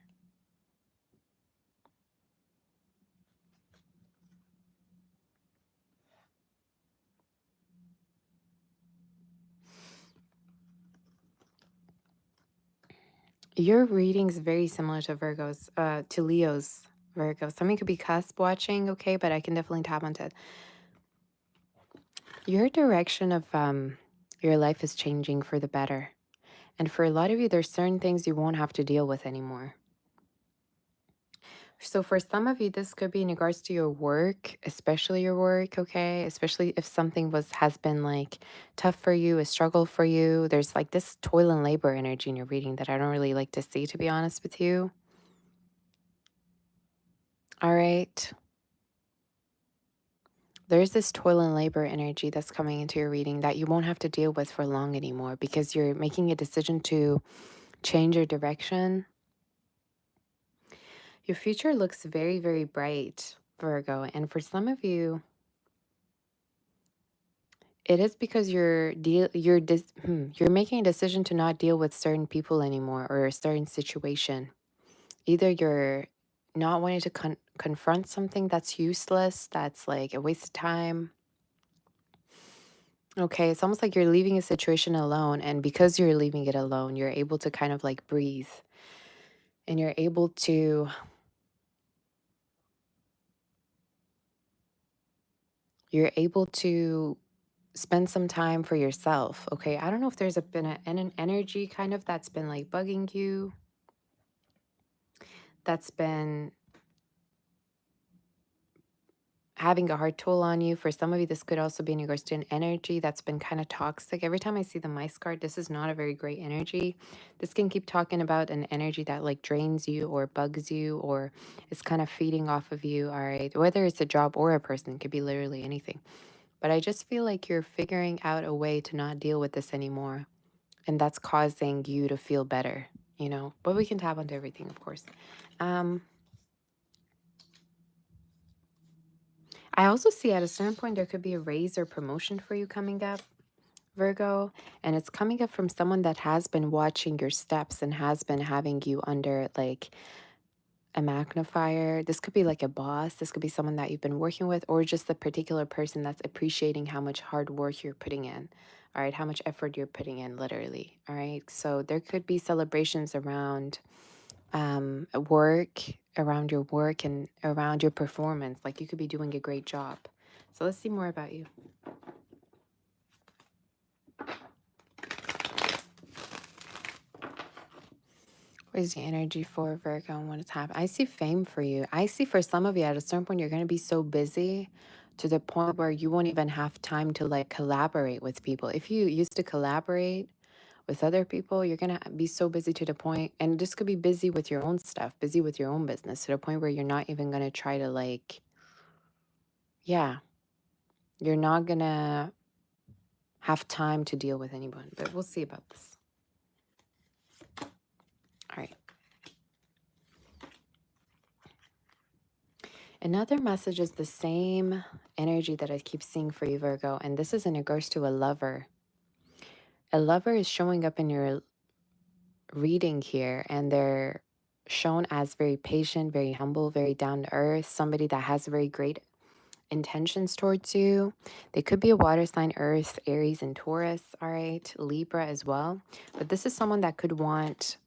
Your reading's very similar to Virgo's, to Leo's Virgo. Something could be cusp watching, okay, but I can definitely tap onto it. Your direction of your life is changing for the better. And for a lot of you, there's certain things you won't have to deal with anymore. So for some of you, this could be in regards to your work, especially your work, okay? Especially if something has been like tough for you, a struggle for you. There's like this toil and labor energy in your reading that I don't really like to see, to be honest with you. All right. There's this toil and labor energy that's coming into your reading that you won't have to deal with for long anymore because you're making a decision to change your direction. Your future looks very, very bright, Virgo. And for some of you, it is because you're making a decision to not deal with certain people anymore or a certain situation. Either you're not wanting to confront something that's useless, that's like a waste of time. Okay, it's almost like you're leaving a situation alone, and because you're leaving it alone, you're able to kind of like breathe, and you're able to spend some time for yourself. Okay, I don't know if there's been an energy kind of that's been like bugging you, that's been having a hard toll on you. For some of you, this could also be in regards to an energy that's been kind of toxic. Every time I see the mice card, this is not a very great energy. This can keep talking about an energy that like drains you or bugs you or is kind of feeding off of you. All right, whether it's a job or a person, it could be literally anything. But I just feel like you're figuring out a way to not deal with this anymore, and that's causing you to feel better, you know. But we can tap onto everything, of course. I also see at a certain point there could be a raise or promotion for you coming up, Virgo, and it's coming up from someone that has been watching your steps and has been having you under like a magnifier. This could be like a boss, this could be someone that you've been working with, or just the particular person that's appreciating how much hard work you're putting in. All right, how much effort you're putting in, literally. All right, so there could be celebrations around work, around your work and around your performance. Like you could be doing a great job. So let's see more about you. What is the energy for Virgo and what is happening? I see fame for you. I see for some of you at a certain point, you're going to be so busy to the point where you won't even have time to like collaborate with people. If you used to collaborate with other people, you're going to be so busy to the point, and this could be busy with your own stuff, busy with your own business to the point where you're not even going to try to like, yeah, you're not going to have time to deal with anyone, but we'll see about this. All right. Another message is the same energy that I keep seeing for you, Virgo, and this is in regards to a lover. A lover is showing up in your reading here, and they're shown as very patient, very humble, very down to earth, somebody that has very great intentions towards you. They could be a water sign, Earth, Aries, and Taurus, all right, Libra as well. But this is someone that could want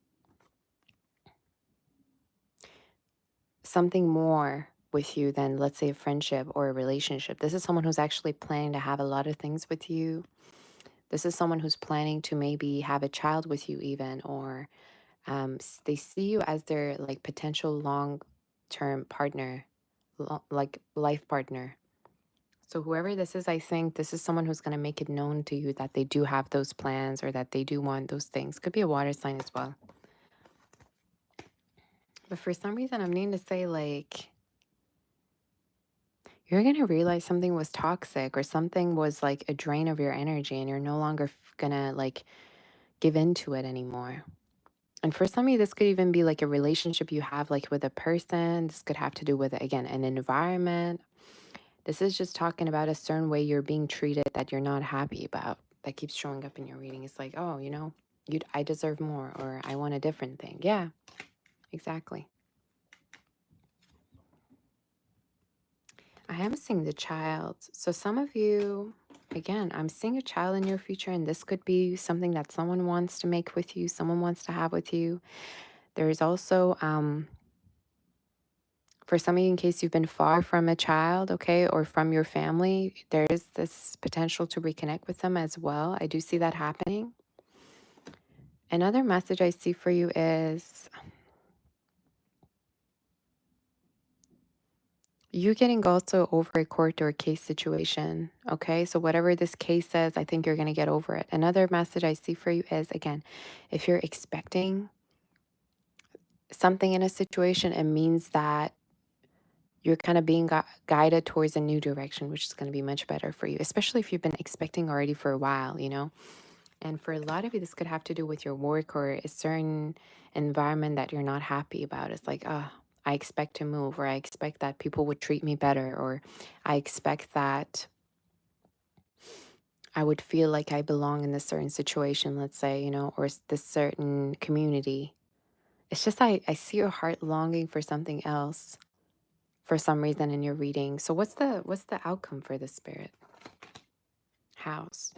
something more with you than, let's say, a friendship or a relationship. This is someone who's actually planning to have a lot of things with you. This is someone who's planning to maybe have a child with you even, or They see you as their like potential long-term partner, like life partner. So whoever this is, I think this is someone who's going to make it known to you that they do have those plans or that they do want those things. Could be a water sign as well. But for some reason, I'm needing to say like, you're going to realize something was toxic or something was like a drain of your energy and you're no longer going to like give into it anymore. And for some of you, this could even be like a relationship you have like with a person. This could have to do with, again, an environment. This is just talking about a certain way you're being treated that you're not happy about. That keeps showing up in your reading. It's like, oh, you know, I deserve more, or I want a different thing. Yeah, exactly. I am seeing the child. So some of you, again, I'm seeing a child in your future, and this could be something that someone wants to make with you, someone wants to have with you. There is also, for some of you, in case you've been far from a child, okay, or from your family, there is this potential to reconnect with them as well. I do see that happening. Another message I see for you is you getting also over a court or a case situation, okay? So whatever this case says, I think you're going to get over it. Another message I see for you is, again, if you're expecting something in a situation, it means that you're kind of being guided towards a new direction, which is going to be much better for you, especially if you've been expecting already for a while, you know? And for a lot of you, this could have to do with your work or a certain environment that you're not happy about. It's like, oh, I expect to move, or I expect that people would treat me better, or I expect that I would feel like I belong in this certain situation, let's say, you know, or this certain community. It's just I see your heart longing for something else for some reason in your reading. So what's the outcome for the spirit? House.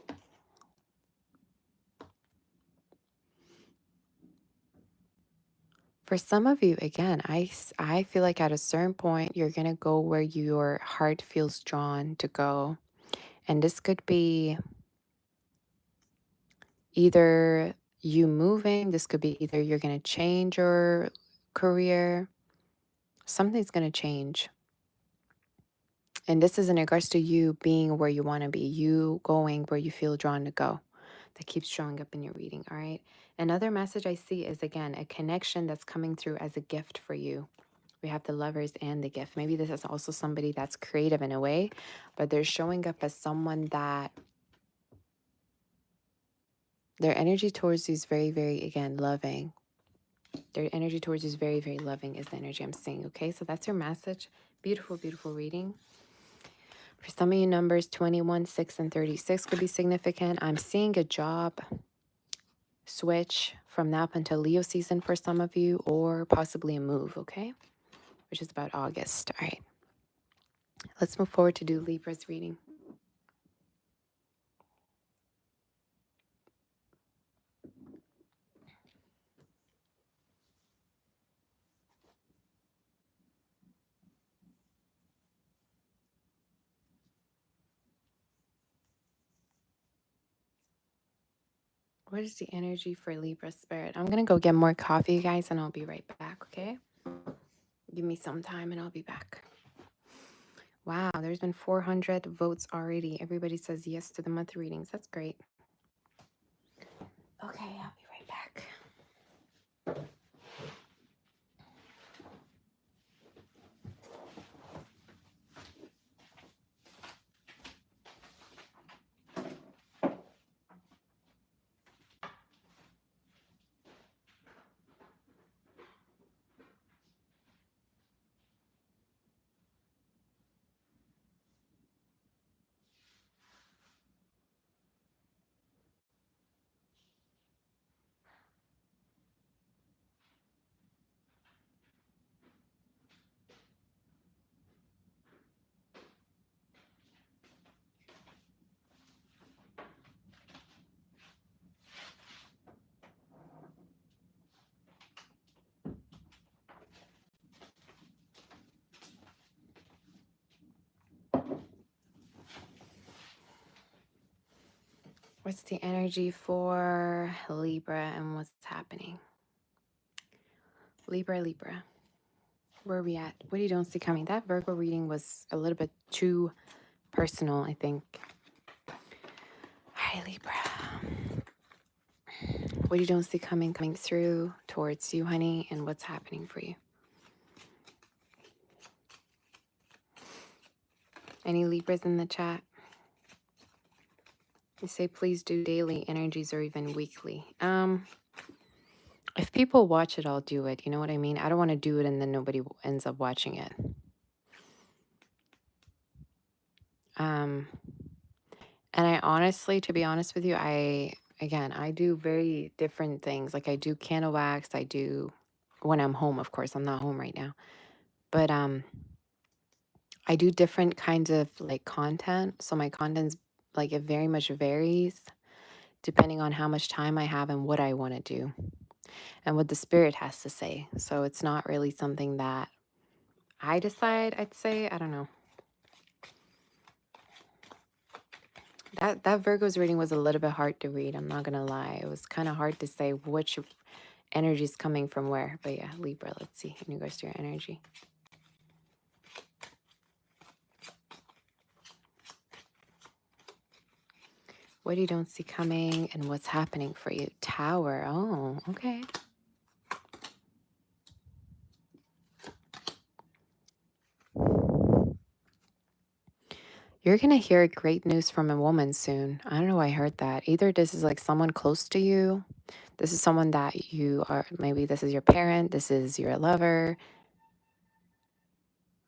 For some of you, again, I feel like at a certain point, you're going to go where your heart feels drawn to go. And this could be either you moving, this could be either you're going to change your career, something's going to change. And this is in regards to you being where you want to be, you going where you feel drawn to go. That keeps showing up in your reading, all right? Another message I see is, again, a connection that's coming through as a gift for you. We have the lovers and the gift. Maybe this is also somebody that's creative in a way, but they're showing up as someone that their energy towards you is very, very, again, loving. Their energy towards you is very, very loving is the energy I'm seeing, okay? So that's your message. Beautiful, beautiful reading. For some of you, numbers 21, 6, and 36 could be significant. I'm seeing a job switch from now up until Leo season for some of you, or possibly a move, okay? Which is about August. All right. Let's move forward to do Libra's reading. What is the energy for Libra spirit? I'm going to go get more coffee, you guys, and I'll be right back, okay? Give me some time and I'll be back. Wow, there's been 400 votes already. Everybody says yes to the month readings. That's great. Okay, I'll be right back. What's the energy for Libra and what's happening? Libra, Libra. Where are we at? What do you don't see coming? That Virgo reading was a little bit too personal, I think. Hi, Libra. What do you don't see coming through towards you, honey, and what's happening for you? Any Libras in the chat? You say please do daily energies or even weekly. If people watch it, I'll do it. You know what I mean? I don't want to do it and then nobody ends up watching it. And I honestly, to be honest with you, I do very different things. Like I do candle wax. I do when I'm home, of course. I'm not home right now. But I do different kinds of like content. So my content's like it very much varies depending on how much time I have and what I want to do and what the spirit has to say. So it's not really something that I decide, I'd say. I don't know. That Virgo's reading was a little bit hard to read. I'm not going to lie. It was kind of hard to say which energy is coming from where. But yeah, Libra, let's see in regards to your energy. What you don't see coming and what's happening for you. Tower. Oh, okay. You're going to hear great news from a woman soon. I don't know why I heard that. Either this is like someone close to you. This is someone that you are, maybe this is your parent. This is your lover.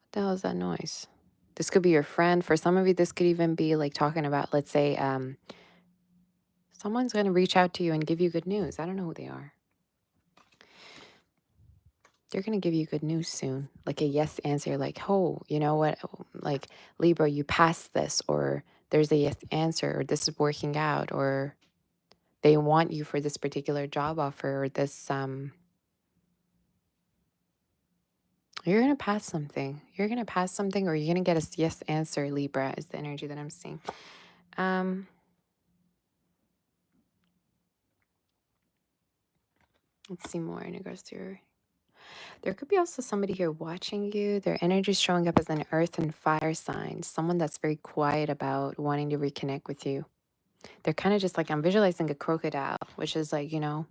What the hell is that noise? This could be your friend. For some of you, this could even be like talking about, let's say, someone's going to reach out to you and give you good news. I don't know who they are. They're going to give you good news soon. Like a yes answer, like, oh, you know what? Like, Libra, you passed this, or there's a yes answer, or this is working out, or they want you for this particular job offer, or this, you're going to pass something. You're going to pass something, or you're going to get a yes answer, Libra, is the energy that I'm seeing. Let's see more in regards to your... There could be also somebody here watching you. Their energy is showing up as an earth and fire sign. Someone that's very quiet about wanting to reconnect with you. They're kind of just like, I'm visualizing a crocodile, which is like, you know,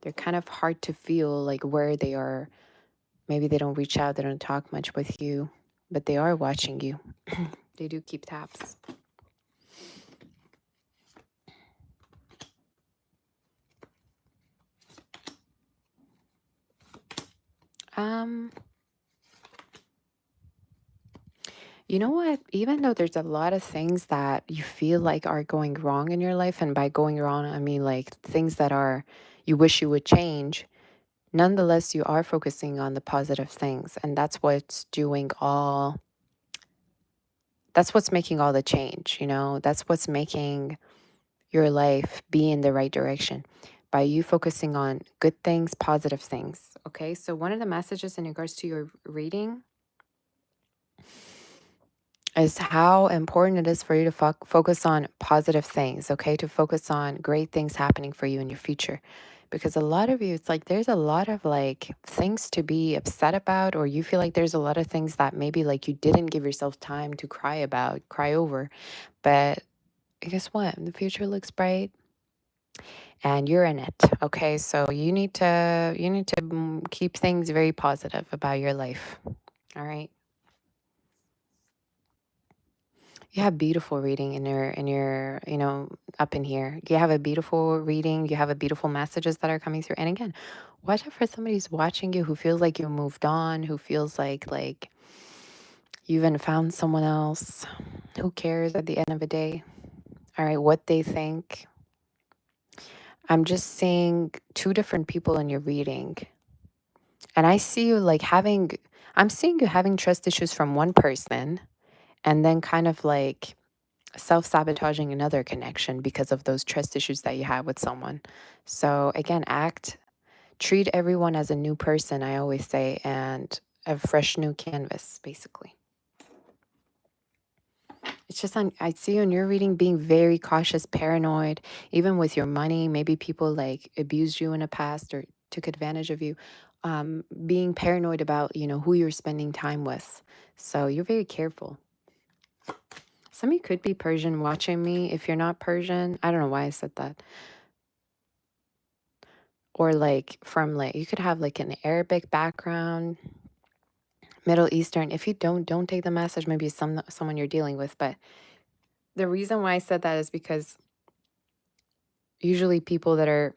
they're kind of hard to feel like where they are. Maybe they don't reach out. They don't talk much with you, but they are watching you. They do keep tabs. You know what? Even though there's a lot of things that you feel like are going wrong in your life, and by going wrong, I mean like things that are you wish you would change, nonetheless, you are focusing on the positive things. And that's what's making all the change, you know? That's what's making your life be in the right direction by you focusing on good things, positive things. Okay, so one of the messages in regards to your reading is how important it is for you to focus on positive things, okay? To focus on great things happening for you in your future. Because a lot of you, it's like there's a lot of like things to be upset about, or you feel like there's a lot of things that maybe like you didn't give yourself time to cry over. But guess what? The future looks bright and you're in it, okay? So you need to keep things very positive about your life, all right? You have beautiful reading in your, you know, up in here. You have a beautiful reading. You have a beautiful messages that are coming through. And again, watch out for somebody who's watching you who feels like you moved on, who feels like you even found someone else. Who cares at the end of the day? All right, what they think. I'm just seeing two different people in your reading. And I see you like I'm seeing you having trust issues from one person and then kind of like self-sabotaging another connection because of those trust issues that you have with someone. So again, treat everyone as a new person, I always say, and a fresh new canvas, basically. It's just I see you in your reading being very cautious, paranoid, even with your money. Maybe people like abused you in the past or took advantage of you, being paranoid about, who you're spending time with. So you're very careful. Some of you could be Persian watching me. If you're not Persian, I don't know why I said that. Or like from like, you could have like an Arabic background, Middle Eastern. If you don't take the message. Maybe someone you're dealing with. But the reason why I said that is because usually people that are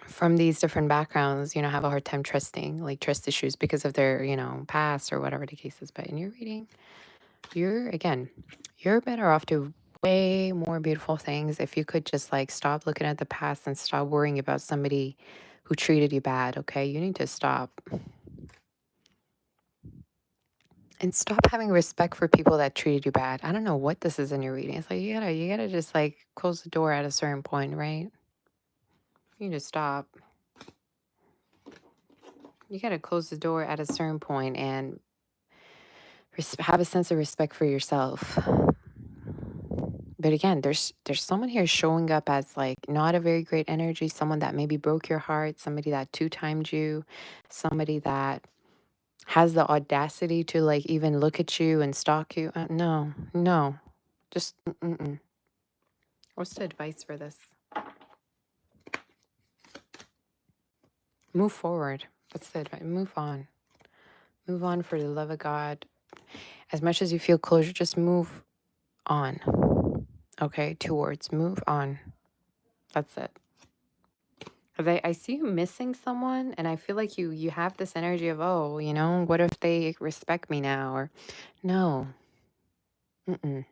from these different backgrounds, have a hard time trusting, like trust issues because of their, past or whatever the case is. But in your reading, you're better off to way more beautiful things if you could just like stop looking at the past and stop worrying about somebody who treated you bad. Okay, you need to stop and stop having respect for people that treated you bad. I don't know what this is in your reading. It's like you gotta just like close the door at a certain point, right? You need to stop. You gotta close the door at a certain point and have a sense of respect for yourself. But again, there's someone here showing up as like not a very great energy, someone that maybe broke your heart, somebody that two-timed you, somebody that has the audacity to like even look at you and stalk you. No. Just mm-mm. What's the advice for this? Move forward. That's the advice. Move on. Move on for the love of God. As much as you feel closure, just move on. Okay, 2 words. Move on. That's it. Because I see you missing someone, and I feel like you have this energy of, oh, what if they respect me now? Or no. Mm-mm.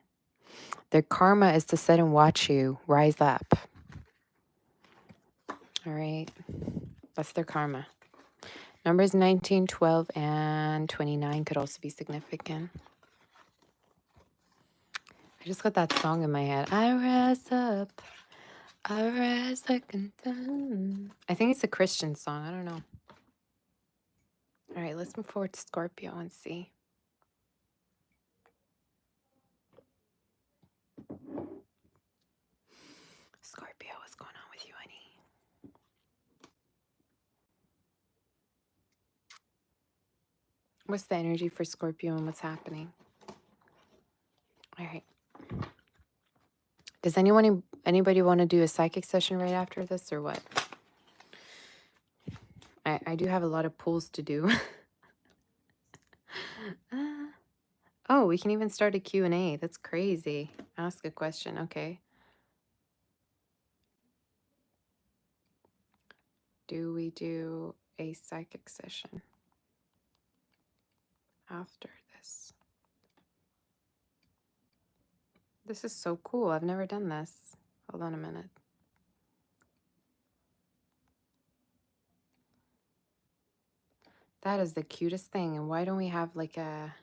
Their karma is to sit and watch you rise up. All right. That's their karma. Numbers 19, 12, and 29 could also be significant. I just got that song in my head. I rise up. I rise like a dawn. I think it's a Christian song. I don't know. All right, let's move forward to Scorpio and see. Scorpio, what's going on with you, honey? What's the energy for Scorpio and what's happening? All right. Does anybody want to do a psychic session right after this or what? I do have a lot of pulls to do. Oh, we can even start a Q&A. That's crazy. Ask a question. Okay. Do we do a psychic session after this? This is so cool. I've never done this. Hold on a minute. That is the cutest thing. And why don't we have like a...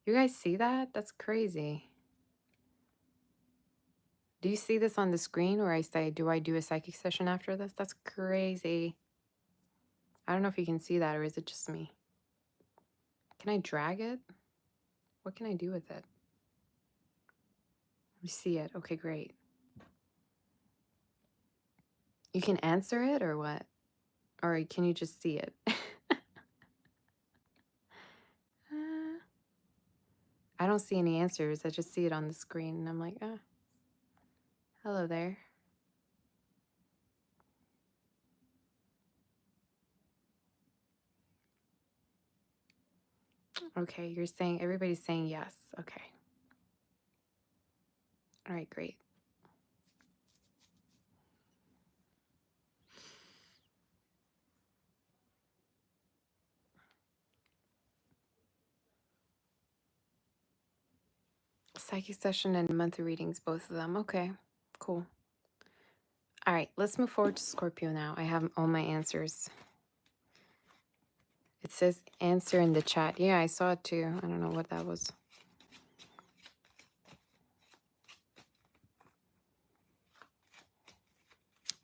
You guys see that? That's crazy. Do you see this on the screen where I say, do I do a psychic session after this? That's crazy. I don't know if you can see that, or is it just me? Can I drag it? What can I do with it? You see it. Okay, great. You can answer it or what? Or can you just see it? I don't see any answers. I just see it on the screen and I'm like, hello there. Okay, you're saying, everybody's saying yes. Okay. All right, great. Psychic session and monthly readings, both of them. Okay, cool. All right, let's move forward to Scorpio now. I have all my answers. It says answer in the chat. Yeah, I saw it too. I don't know what that was.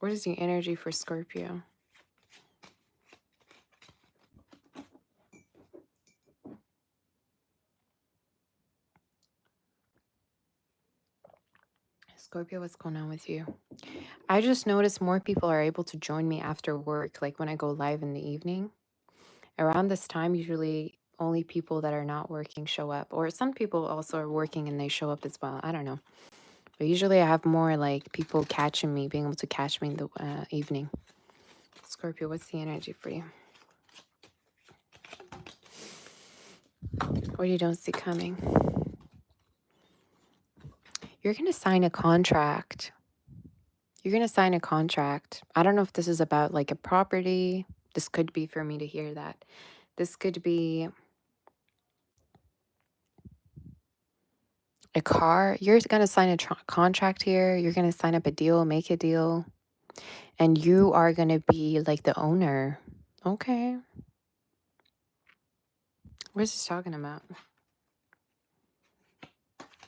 What is the energy for Scorpio? Scorpio, what's going on with you? I just noticed more people are able to join me after work, like when I go live in the evening. Around this time, usually only people that are not working show up, or some people also are working and they show up as well. I don't know. But usually I have more like people catching me, being able to catch me in the evening. Scorpio, what's the energy for you? What you don't see coming? You're going to sign a contract. You're going to sign a contract. I don't know if this is about like a property. This could be for me to hear that. This could be a car. You're going to sign a contract here. You're going to sign up a deal, make a deal. And you are going to be like the owner. Okay. What is this talking about?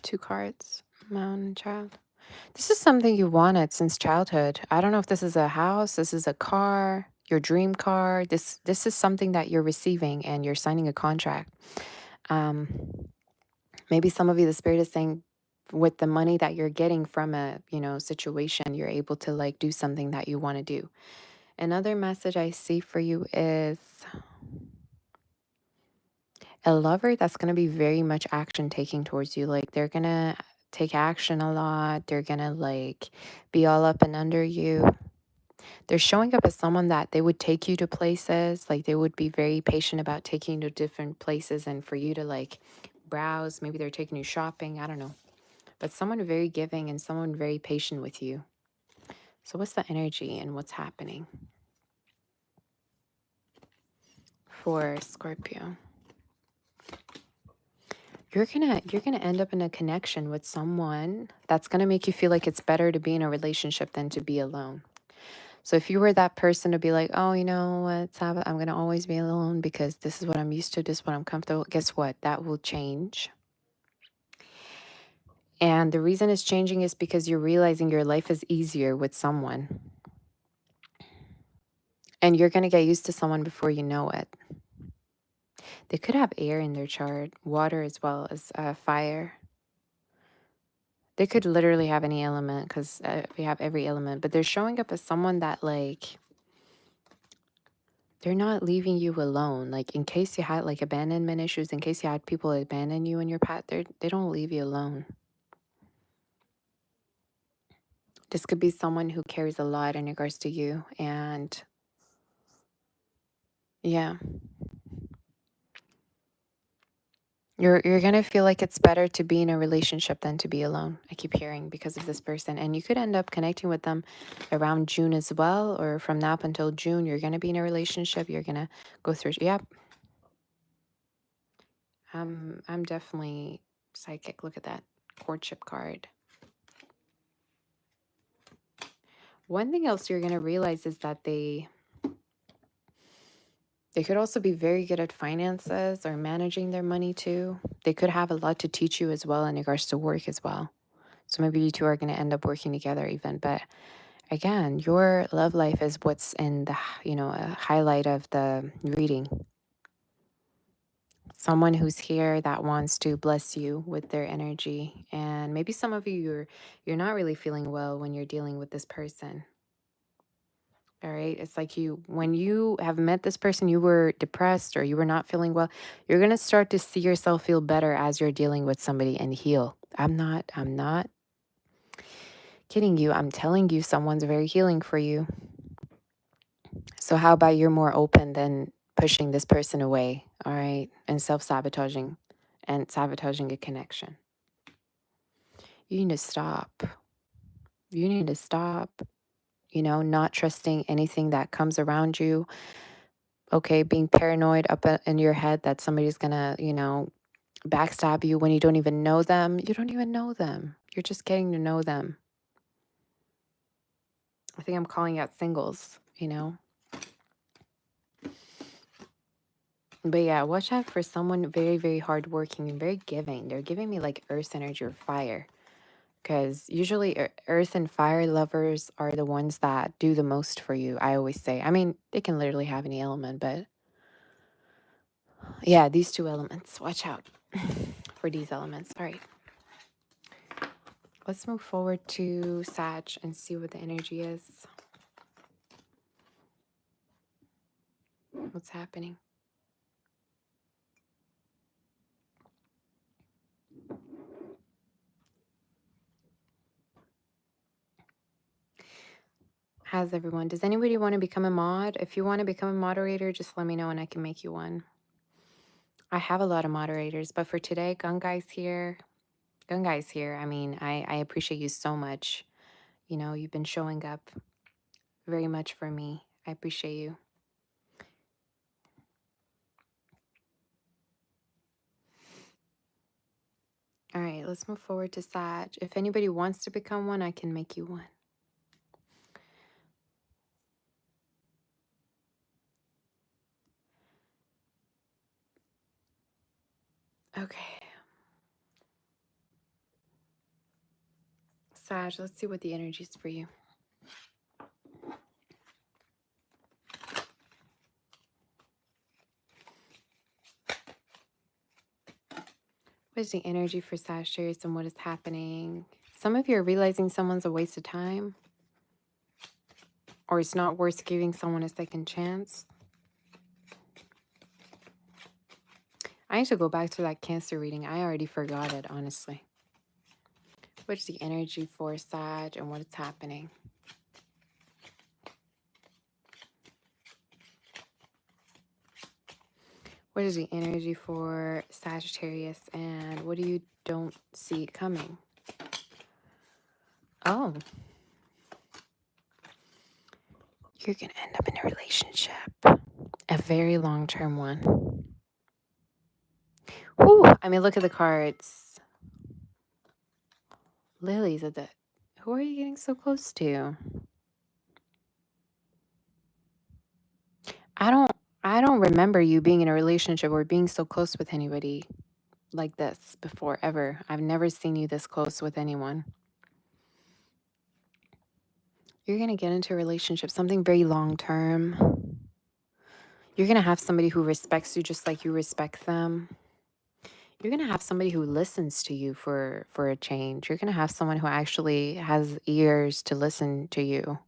2 cards. Mountain child. This is something you wanted since childhood. I don't know if this is a house, this is a car, your dream car. This is something that you're receiving and you're signing a contract. Maybe some of you, the spirit is saying with the money that you're getting from a, situation, you're able to like do something that you want to do. Another message I see for you is a lover that's going to be very much action taking towards you. Like they're going to take action a lot. They're going to like be all up and under you. They're showing up as someone that they would take you to places. Like they would be very patient about taking you to different places and for you to like browse. Maybe they're taking you shopping. I don't know. But someone very giving and someone very patient with you. So what's the energy and what's happening for Scorpio? You're gonna end up in a connection with someone that's gonna make you feel like it's better to be in a relationship than to be alone. So if you were that person to be like, oh, you know what, Sabbath, I'm gonna always be alone because this is what I'm used to, this is what I'm comfortable. Guess what? That will change. And the reason it's changing is because you're realizing your life is easier with someone. And you're gonna get used to someone before you know it. They could have air in their chart, water as well as fire. They could literally have any element because we have every element. But they're showing up as someone that like, they're not leaving you alone. Like in case you had like abandonment issues, in case you had people abandon you in your path, they don't leave you alone. This could be someone who carries a lot in regards to you. And yeah. You're gonna feel like it's better to be in a relationship than to be alone. I keep hearing because of this person. And you could end up connecting with them around June as well, or from now up until June, you're gonna be in a relationship. You're gonna go through yep. I'm definitely psychic. Look at that courtship card. One thing else you're gonna realize is that they could also be very good at finances or managing their money too. They could have a lot to teach you as well in regards to work as well. So maybe you two are going to end up working together even. But again, your love life is what's in the, a highlight of the reading. Someone who's here that wants to bless you with their energy. And maybe some of you, you're not really feeling well when you're dealing with this person. All right. It's like when you have met this person, you were depressed or you were not feeling well. You're going to start to see yourself feel better as you're dealing with somebody and heal. I'm not kidding you. I'm telling you, someone's very healing for you. So how about you're more open than pushing this person away, all right? And self-sabotaging and sabotaging a connection. You need to stop. You need to stop, not trusting anything that comes around you. Okay, being paranoid up in your head that somebody's gonna, backstab you when you don't even know them. You don't even know them. You're just getting to know them. I think I'm calling out singles, But yeah, watch out for someone very, very hardworking and very giving. They're giving me like earth energy or fire. Because usually earth and fire lovers are the ones that do the most for you, I always say. I mean, they can literally have any element, but yeah, these 2 elements. Watch out for these elements. All right. Let's move forward to Sag and see what the energy is. What's happening? How's everyone? Does anybody want to become a mod? If you want to become a moderator, just let me know and I can make you one. I have a lot of moderators, but for today, Gungai's here. Gungai's here. I mean, I appreciate you so much. You know, you've been showing up very much for me. I appreciate you. All right, let's move forward to Sag. If anybody wants to become one, I can make you one. Okay. Sag, let's see what the energy is for you. What is the energy for Sagittarius and what is happening? Some of you are realizing someone's a waste of time, or it's not worth giving someone a second chance. I need to go back to that Cancer reading. I already forgot it, honestly. What's the energy for Sag and what is happening? What is the energy for Sagittarius and what do you don't see coming? Oh. You're going to end up in a relationship. A very long-term one. Whew. I mean, look at the cards. Lilies at the... Who are you getting so close to? I don't remember you being in a relationship or being so close with anybody like this before, ever. I've never seen you this close with anyone. You're going to get into a relationship, something very long-term. You're going to have somebody who respects you just like you respect them. You're going to have somebody who listens to you for a change. You're going to have someone who actually has ears to listen to you.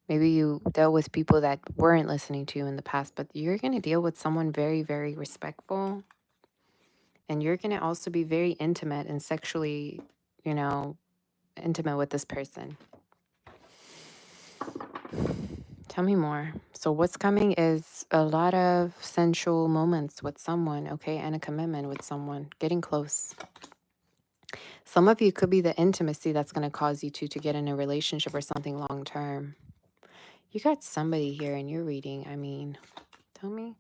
Maybe you dealt with people that weren't listening to you in the past, but you're going to deal with someone very, very respectful. And you're going to also be very intimate and sexually, you know, intimate with this person. Tell me more. So what's coming is a lot of sensual moments with someone, okay? And a commitment with someone, getting close. Some of you could be the intimacy that's going to cause you to get in a relationship or something long term. You got somebody here in your reading. I mean, tell me.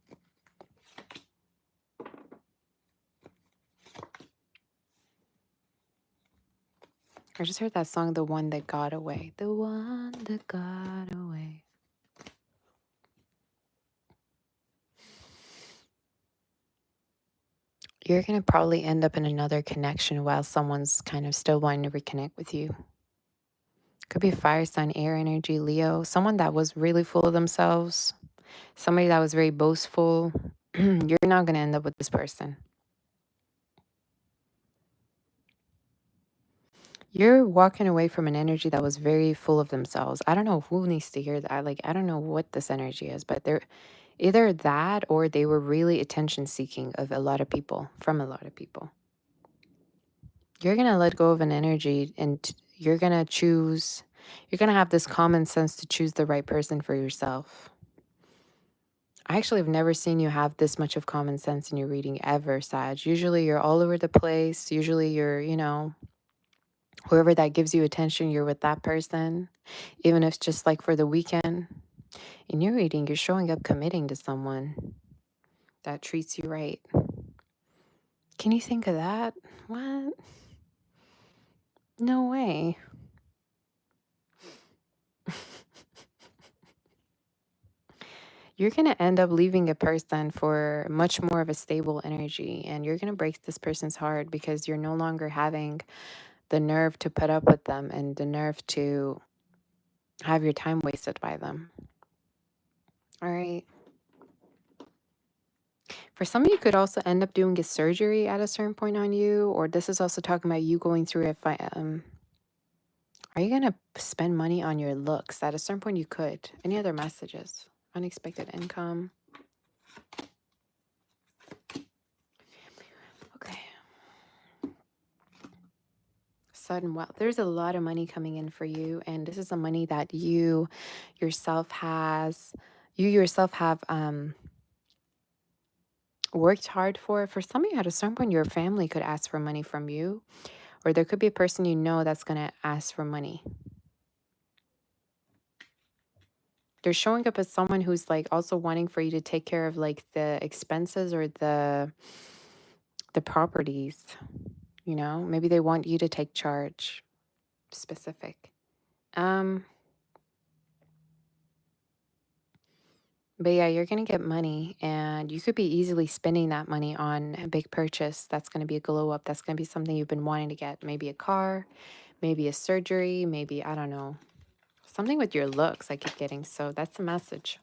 I just heard that song, The One That Got Away. The One That Got Away. You're going to probably end up in another connection while someone's kind of still wanting to reconnect with you. Could be fire sign, air energy, Leo. Someone that was really full of themselves. Somebody that was very boastful. You're not going to end up with this person. You're walking away from an energy that was very full of themselves. I don't know who needs to hear that. Like, I don't know what this energy is, but they're either that or they were really attention seeking of a lot of people, from a lot of people. You're going to let go of an energy and you're going to choose, you're going to have this common sense to choose the right person for yourself. I actually have never seen you have this much of common sense in your reading ever, Sag. Usually you're all over the place. Usually you're, you know, whoever that gives you attention, you're with that person. Even if it's just like for the weekend. In your reading, you're showing up committing to someone that treats you right. Can you think of that? What? No way. You're going to end up leaving a person for much more of a stable energy. And you're going to break this person's heart because you're no longer having the nerve to put up with them and the nerve to have your time wasted by them. All right. For some of you could also end up doing a surgery at a certain point on you, or this is also talking about you going through Are you going to spend money on your looks? At a certain point, you could. Any other messages? Unexpected income. Okay. Sudden wealth. There's a lot of money coming in for you. And this is the money that you yourself have worked hard for. For some of you, at a certain point, your family could ask for money from you. Or there could be a person you know that's going to ask for money. They're showing up as someone who's like also wanting for you to take care of like the expenses or the properties, you know? Maybe they want you to take charge. Specific. But yeah, you're going to get money and you could be easily spending that money on a big purchase. That's going to be a glow up. That's going to be something you've been wanting to get. Maybe a car, maybe a surgery, maybe, I don't know, something with your looks I keep getting. So that's the message.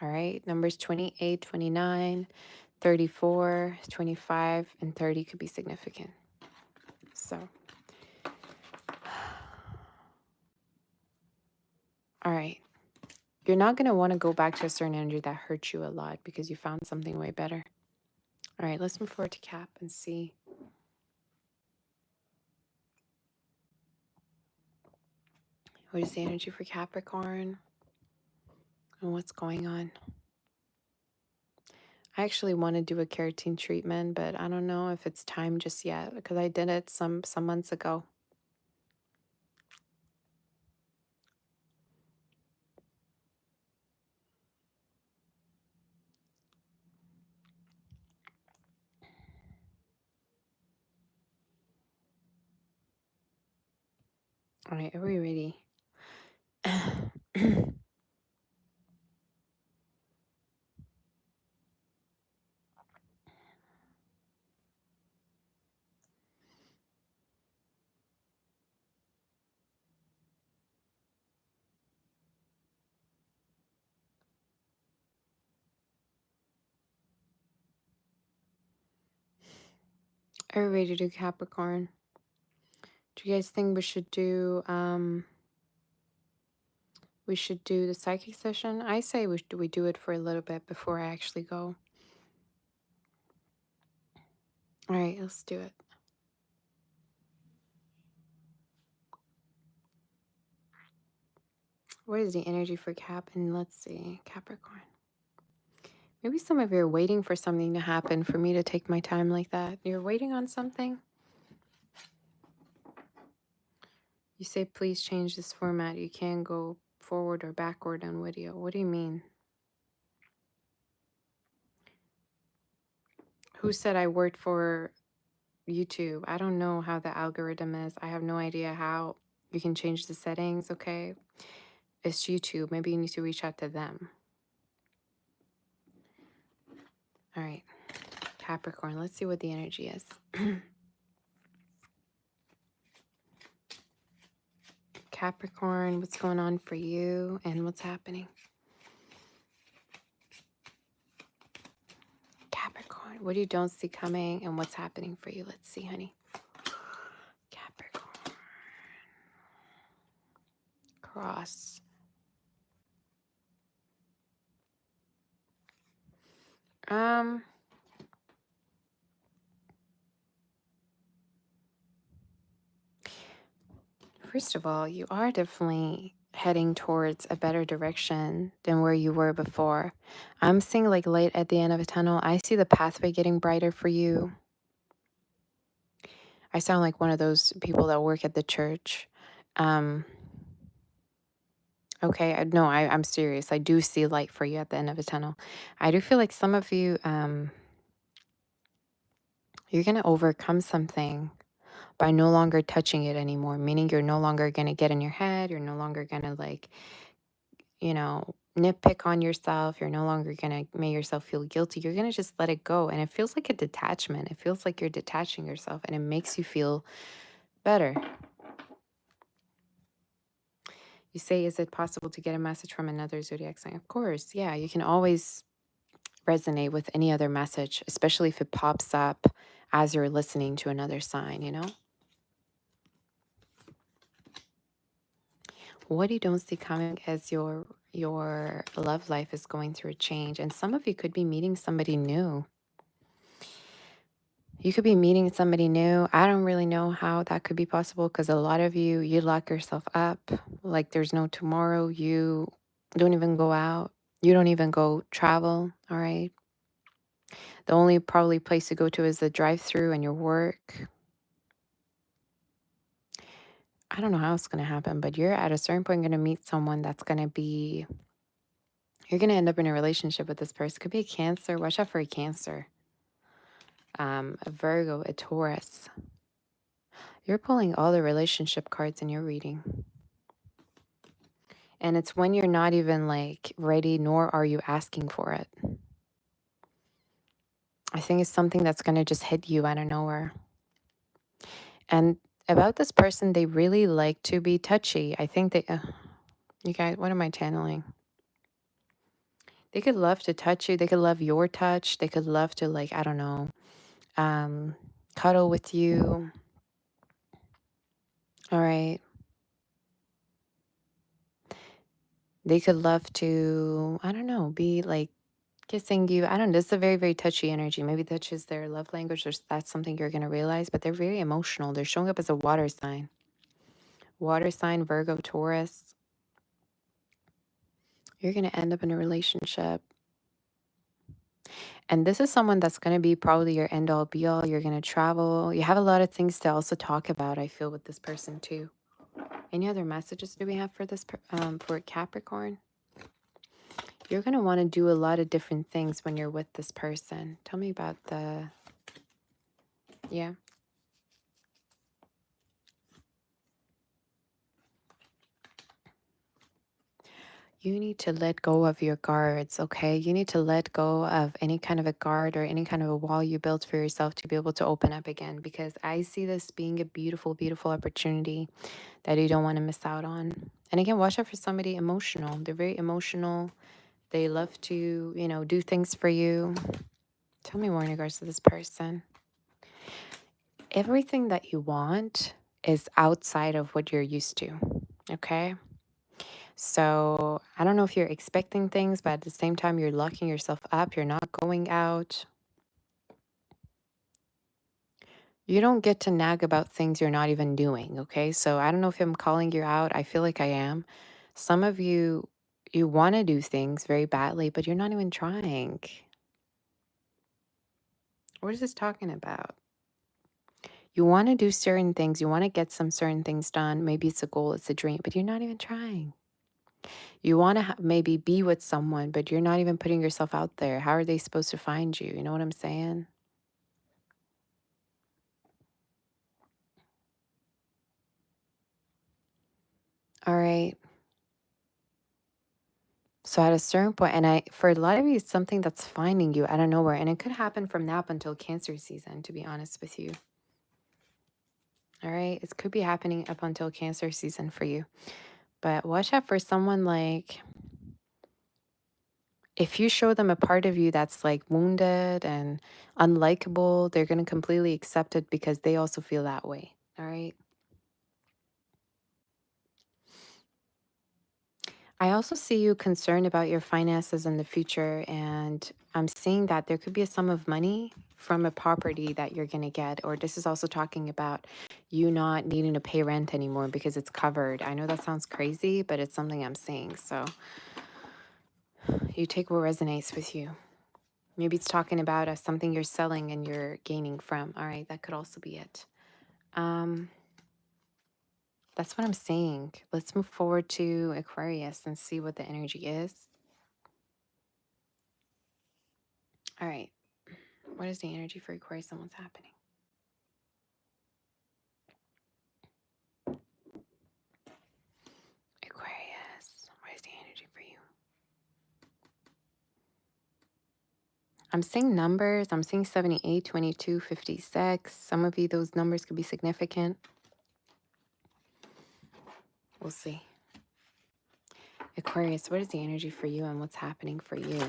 All right. Numbers 28, 29, 34, 25, and 30 could be significant. So, all right. You're not going to want to go back to a certain energy that hurt you a lot because you found something way better. All right. Let's move forward to Cap and see. What is the energy for Capricorn and what's going on? I actually want to do a keratin treatment, but I don't know if it's time just yet because I did it some months ago. All right, are we ready? Are we ready to do Capricorn? Do you guys think we should do the psychic session? I say we do it for a little bit before I actually go. All right, let's do it. What is the energy for Cap? And let's see, Capricorn. Maybe some of you are waiting for something to happen for me to take my time like that. You're waiting on something? You say, please change this format. You can't go forward or backward on video. What do you mean? Who said I worked for YouTube? I don't know how the algorithm is. I have no idea how you can change the settings, okay? It's YouTube. Maybe you need to reach out to them. All right. Capricorn, let's see what the energy is. Capricorn, what's going on for you and what's happening? Capricorn, what you don't see coming and what's happening for you? Let's see, honey. Capricorn. Cross. First of all, you are definitely heading towards a better direction than where you were before. I'm seeing like light at the end of a tunnel. I see the pathway getting brighter for you. I sound like one of those people that work at the church. Okay, I'm serious. I do see light for you at the end of a tunnel. I do feel like some of you, you're going to overcome something by no longer touching it anymore, meaning you're no longer going to get in your head. You're no longer going to like, nitpick on yourself. You're no longer going to make yourself feel guilty. You're going to just let it go. And it feels like a detachment. It feels like you're detaching yourself and it makes you feel better. You say, is it possible to get a message from another zodiac sign? Of course. Yeah, you can always resonate with any other message, especially if it pops up as you're listening to another sign, What you don't see coming is your love life is going through a change. And some of you could be meeting somebody new. You could be meeting somebody new. I don't really know how that could be possible because a lot of you lock yourself up like there's no tomorrow. You don't even go out. You don't even go travel. All right. The only probably place to go to is the drive-through and your work. I don't know how it's going to happen, but you're at a certain point going to meet someone that's going to be, you're going to end up in a relationship with this person. Could be a Cancer. Watch out for a Cancer. A Virgo, a Taurus. You're pulling all the relationship cards in your reading. And it's when you're not even like ready, nor are you asking for it. I think it's something that's going to just hit you out of nowhere. And about this person, they really like to be touchy. I think they, you guys, what am I channeling? They could love to touch you. They could love your touch. They could love to, like, I don't know, cuddle with you. All right. They could love to, I don't know, be like kissing you. I don't know. This is a very, very touchy energy. Maybe touch is their love language, or that's something you're going to realize, but they're very emotional. They're showing up as a water sign. Water sign, Virgo, Taurus. You're going to end up in a relationship. And this is someone that's going to be probably your end all be all. You're going to travel. You have a lot of things to also talk about, I feel, with this person too. Any other messages do we have for this, for Capricorn? You're going to want to do a lot of different things when you're with this person. Tell me about the, yeah. You need to let go of your guards, okay? You need to let go of any kind of a guard or any kind of a wall you built for yourself to be able to open up again, because I see this being a beautiful, beautiful opportunity that you don't want to miss out on. And again, watch out for somebody emotional. They're very emotional. They love to, you know, do things for you. Tell me more in regards to this person. Everything that you want is outside of what you're used to, okay? So I don't know if you're expecting things, but at the same time, you're locking yourself up. You're not going out. You don't get to nag about things you're not even doing, okay? So I don't know if I'm calling you out. I feel like I am. Some of you, you want to do things very badly, but you're not even trying. What is this talking about? You want to do certain things. You want to get some certain things done. Maybe it's a goal, it's a dream, but you're not even trying. You want to maybe be with someone, but you're not even putting yourself out there. How are they supposed to find you? You know what I'm saying? All right. So at a certain point, and for a lot of you, it's something that's finding you out of nowhere. And it could happen from now up until Cancer season, to be honest with you. All right. It could be happening up until Cancer season for you. But watch out for someone like, if you show them a part of you that's like wounded and unlikable, they're going to completely accept it because they also feel that way. All right. I also see you concerned about your finances in the future, and I'm seeing that there could be a sum of money from a property that you're going to get, or this is also talking about you not needing to pay rent anymore because it's covered. I know that sounds crazy, but it's something I'm seeing. So you take what resonates with you. Maybe it's talking about something you're selling and you're gaining from. All right, that could also be it. That's what I'm seeing. Let's move forward to Aquarius and see what the energy is. All right. What is the energy for Aquarius and what's happening? Aquarius, what is the energy for you? I'm seeing numbers. I'm seeing 78, 22, 56. Some of you, those numbers could be significant. We'll see. Aquarius, what is the energy for you and what's happening for you?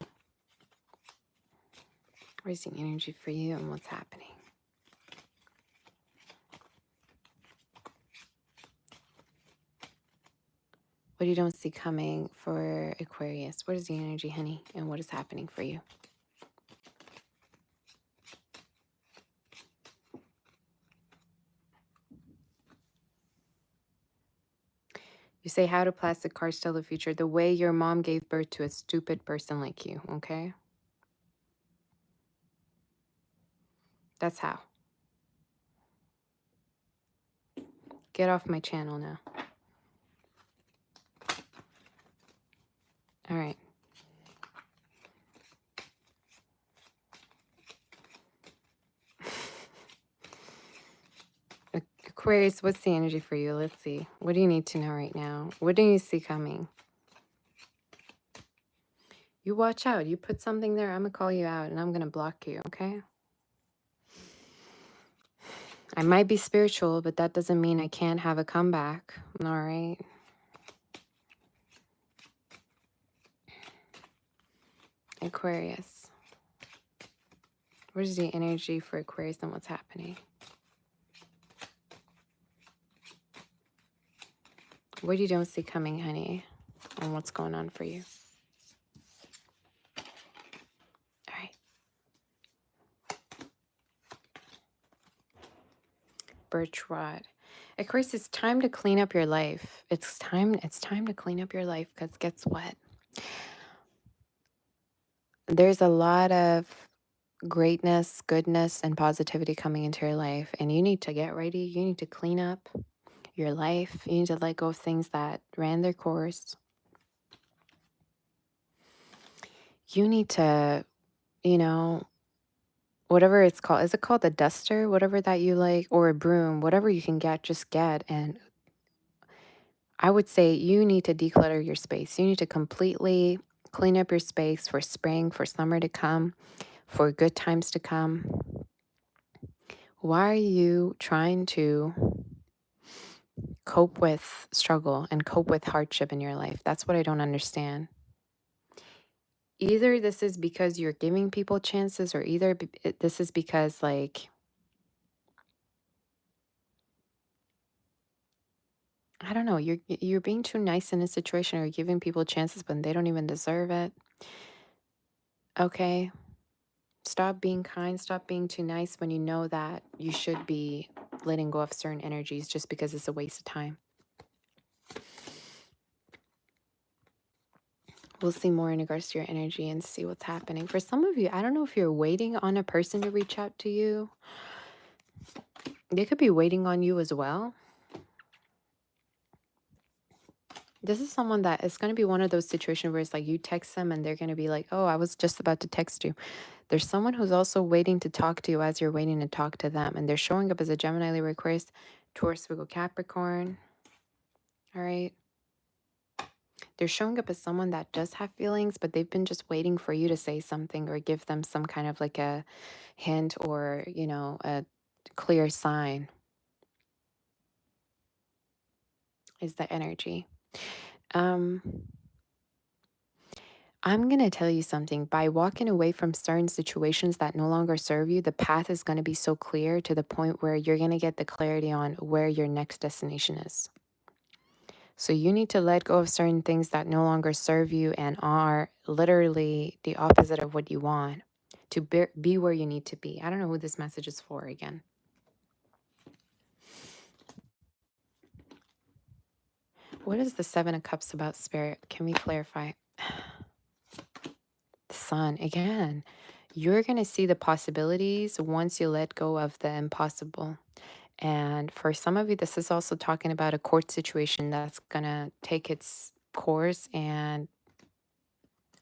What is the energy for you and what's happening? What you don't see coming for Aquarius? What is the energy, honey? And what is happening for you? You say, how do plastic cards tell the future? The way your mom gave birth to a stupid person like you, okay? That's how. Get off my channel now. All right. Aquarius, what's the energy for you? Let's see. What do you need to know right now? What do you see coming? You watch out. You put something there, I'm going to call you out and I'm going to block you, okay? I might be spiritual, but that doesn't mean I can't have a comeback. All right? Aquarius. What is the energy for Aquarius and what's happening? What you don't see coming, honey, and what's going on for you? All right. Birch rod. Aquarius, it's time to clean up your life. It's time to clean up your life, because guess what? There's a lot of greatness, goodness, and positivity coming into your life, and you need to get ready. You need to clean up your life. You need to let go of things that ran their course. You need to, you know, whatever it's called. Is it called a duster? Whatever that you like, or a broom, whatever you can get, just get. And I would say you need to declutter your space. You need to completely clean up your space for spring, for summer to come, for good times to come. Why are you trying to cope with struggle and cope with hardship in your life? That's what I don't understand. Either this is because you're giving people chances, or either this is because, like, I don't know, you're being too nice in a situation, or giving people chances when they don't even deserve it. Okay? Stop being kind, stop being too nice when you know that you should be letting go of certain energies just because it's a waste of time. We'll see more in regards to your energy and see what's happening. For some of you, I don't know if you're waiting on a person to reach out to you. They could be waiting on you as well. This is someone that is going to be one of those situations where it's like you text them and they're going to be like, oh, I was just about to text you. There's someone who's also waiting to talk to you as you're waiting to talk to them. And they're showing up as a Gemini, Libra, Aquarius, Taurus, Virgo, Capricorn. All right. They're showing up as someone that does have feelings, but they've been just waiting for you to say something or give them some kind of like a hint, or, you know, a clear sign is the energy. I'm going to tell you something. By walking away from certain situations that no longer serve you, the path is going to be so clear to the point where you're going to get the clarity on where your next destination is. So you need to let go of certain things that no longer serve you and are literally the opposite of what you want to be where you need to be. I don't know who this message is for again. What is the Seven of Cups about, Spirit? Can we clarify? The Sun, again. You're going to see the possibilities once you let go of the impossible. And for some of you, this is also talking about a court situation that's going to take its course and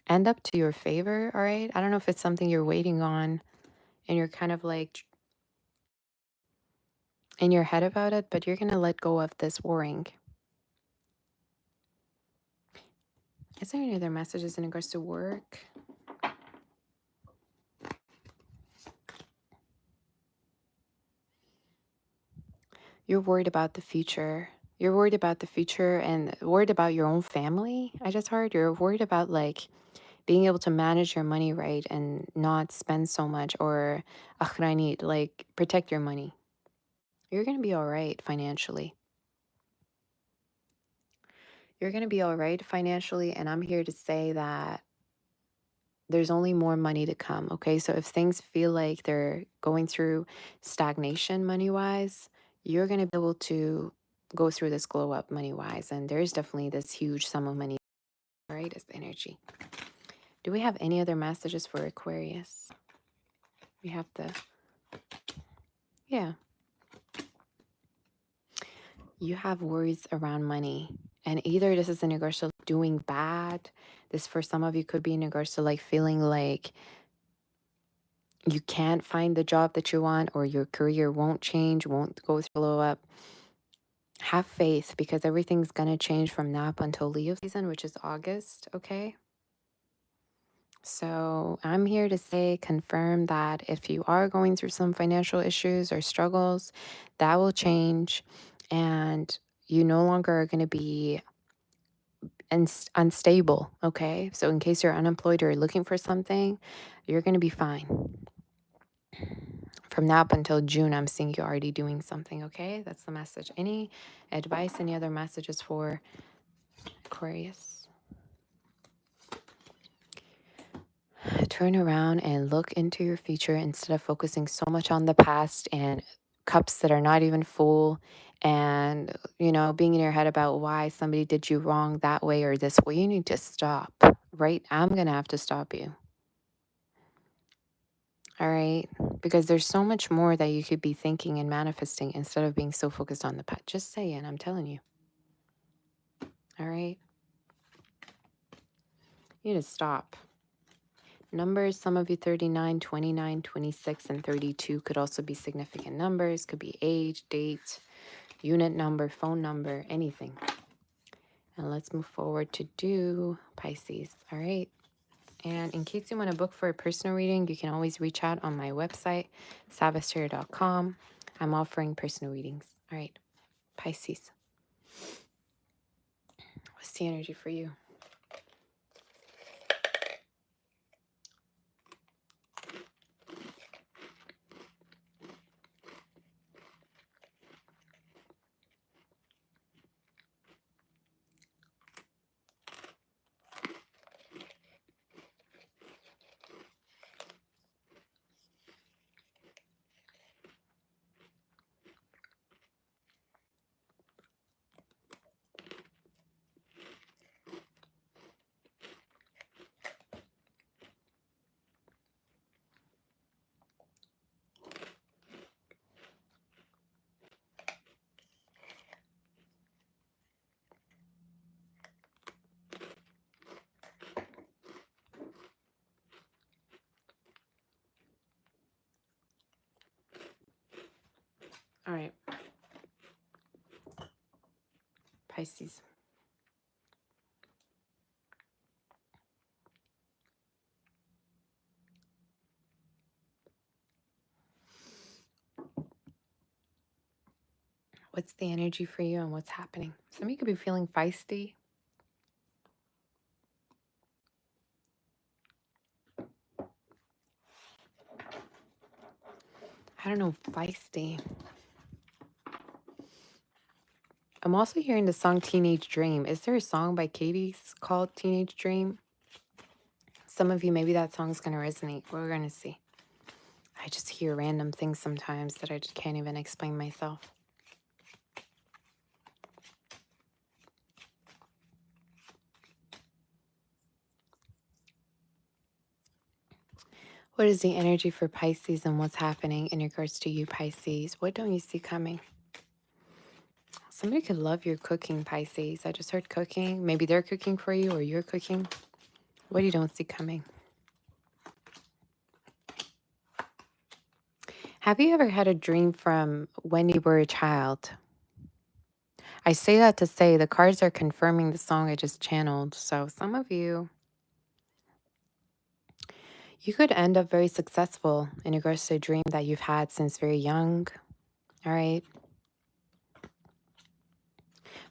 end up to your favor, all right? I don't know if it's something you're waiting on and you're kind of like in your head about it, but you're going to let go of this worrying. Is there any other messages in regards to work? You're worried about the future. You're worried about the future and worried about your own family. I just heard you're worried about like being able to manage your money right and not spend so much, or akhranit, like protect your money. You're going to be all right financially. You're going to be all right financially. And I'm here to say that there's only more money to come. Okay. So if things feel like they're going through stagnation money wise, you're going to be able to go through this glow up money wise. And there's definitely this huge sum of money. All right. Is the energy. Do we have any other messages for Aquarius? We have the, yeah, you have worries around money. And either this is in regards to doing bad. This for some of you could be in regards to like feeling like you can't find the job that you want, or your career won't change, won't go through blow up. Have faith, because everything's going to change from now up until Leo season, which is August. Okay. So I'm here to say, confirm that if you are going through some financial issues or struggles, that will change. And you no longer are going to be unstable. Okay. So in case you're unemployed or looking for something, you're going to be fine. From now up until June, I'm seeing you already doing something. Okay. That's the message. Any advice, any other messages for Aquarius? Turn around and look into your future instead of focusing so much on the past and cups that are not even full, and being in your head about why somebody did you wrong that way or this way. You need to stop. Right. I'm gonna have to stop you. All right, because there's so much more that you could be thinking and manifesting instead of being so focused on the past. Just saying, I'm telling you. All right, you need to stop. Numbers, some of you 39, 29, 26, and 32 could also be significant numbers. Could be age, date, unit number, phone number, anything. And let's move forward to do Pisces. All right. And in case you want to book for a personal reading, you can always reach out on my website, sabbathtarot.com. I'm offering personal readings. All right. Pisces. What's the energy for you? All right. Pisces. What's the energy for you and what's happening? Some of you could be feeling feisty. I don't know, feisty. I'm also hearing the song Teenage Dream. Is there a song by Katie called Teenage Dream? Some of you, maybe that song's going to resonate. We're going to see. I just hear random things sometimes that I just can't even explain myself. What is the energy for Pisces and what's happening in regards to you, Pisces? What don't you see coming? Somebody could love your cooking, Pisces. I just heard cooking. Maybe they're cooking for you or you're cooking. What you don't see coming? Have you ever had a dream from when you were a child? I say that to say the cards are confirming the song I just channeled. So some of you, you could end up very successful in regards to a dream that you've had since very young. All right.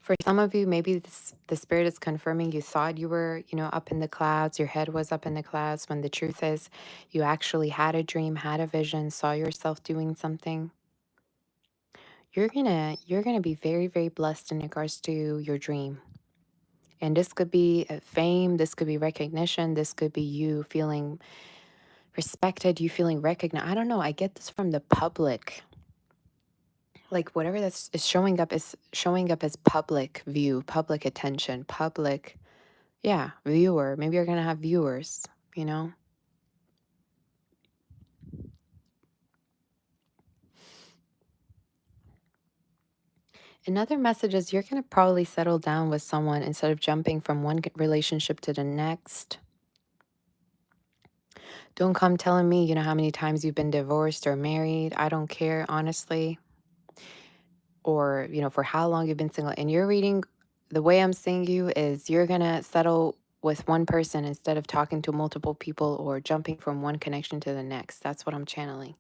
For some of you, maybe the spirit is confirming you thought you were, up in the clouds, your head was up in the clouds, when the truth is you actually had a dream, had a vision, saw yourself doing something. You're gonna be very, very blessed in regards to your dream. And this could be fame, this could be recognition, this could be you feeling respected, you feeling recognized. I don't know. I get this from the public. Like whatever that's is showing up as public view, public attention, public, yeah, viewer. Maybe you're gonna have viewers, you know? Another message is you're gonna probably settle down with someone instead of jumping from one relationship to the next. Don't come telling me, you know, how many times you've been divorced or married. I don't care, honestly. Or, you know, for how long you've been single. And you're reading, the way I'm seeing you is you're going to settle with one person instead of talking to multiple people or jumping from one connection to the next. That's what I'm channeling.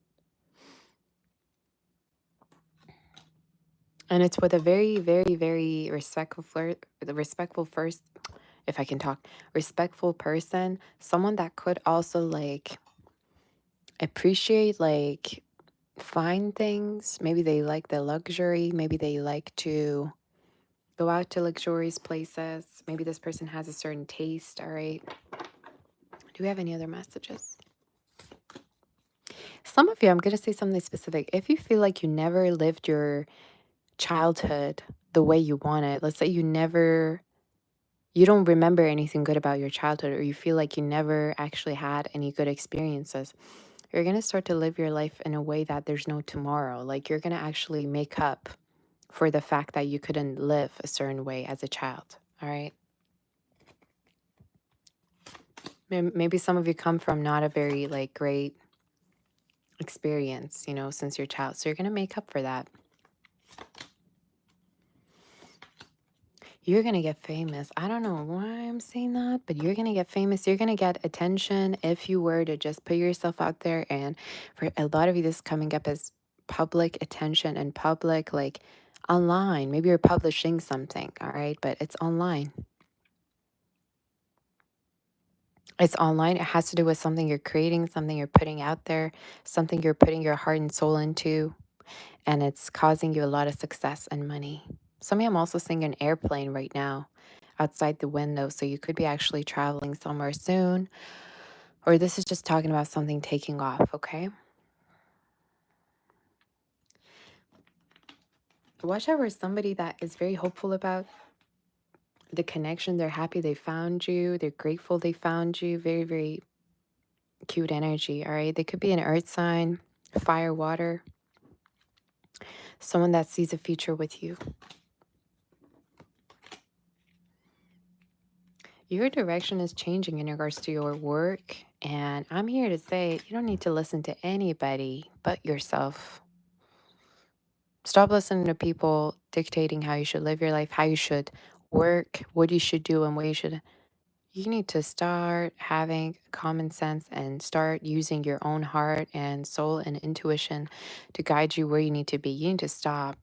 And it's with a very, very, very respectful first, if I can talk, respectful person, someone that could also like appreciate like fine things. Maybe they like the luxury. Maybe they like to go out to luxurious places. Maybe this person has a certain taste. All right. Do we have any other messages? Some of you, I'm going to say something specific. If you feel like you never lived your childhood the way you want it, let's say you don't remember anything good about your childhood, or you feel like you never actually had any good experiences, you're going to start to live your life in a way that there's no tomorrow. Like you're going to actually make up for the fact that you couldn't live a certain way as a child. All right. Maybe some of you come from not a very like great experience, you know, since you're a child. So you're going to make up for that. You're going to get famous. I don't know why I'm saying that, but you're going to get famous. You're going to get attention if you were to just put yourself out there. And for a lot of you, this is coming up as public attention and public, like online. Maybe you're publishing something, all right? But it's online. It's online. It has to do with something you're creating, something you're putting out there, something you're putting your heart and soul into, and it's causing you a lot of success and money. Some of you, I'm also seeing an airplane right now outside the window, so you could be actually traveling somewhere soon, or this is just talking about something taking off, okay? Watch out for somebody that is very hopeful about the connection. They're happy they found you. They're grateful they found you. Very, very cute energy, all right? They could be an earth sign, fire, water, someone that sees a future with you. Your direction is changing in regards to your work. And I'm here to say you don't need to listen to anybody but yourself. Stop listening to people dictating how you should live your life, how you should work, what you should do, and what you should. You need to start having common sense and start using your own heart and soul and intuition to guide you where you need to be. You need to stop.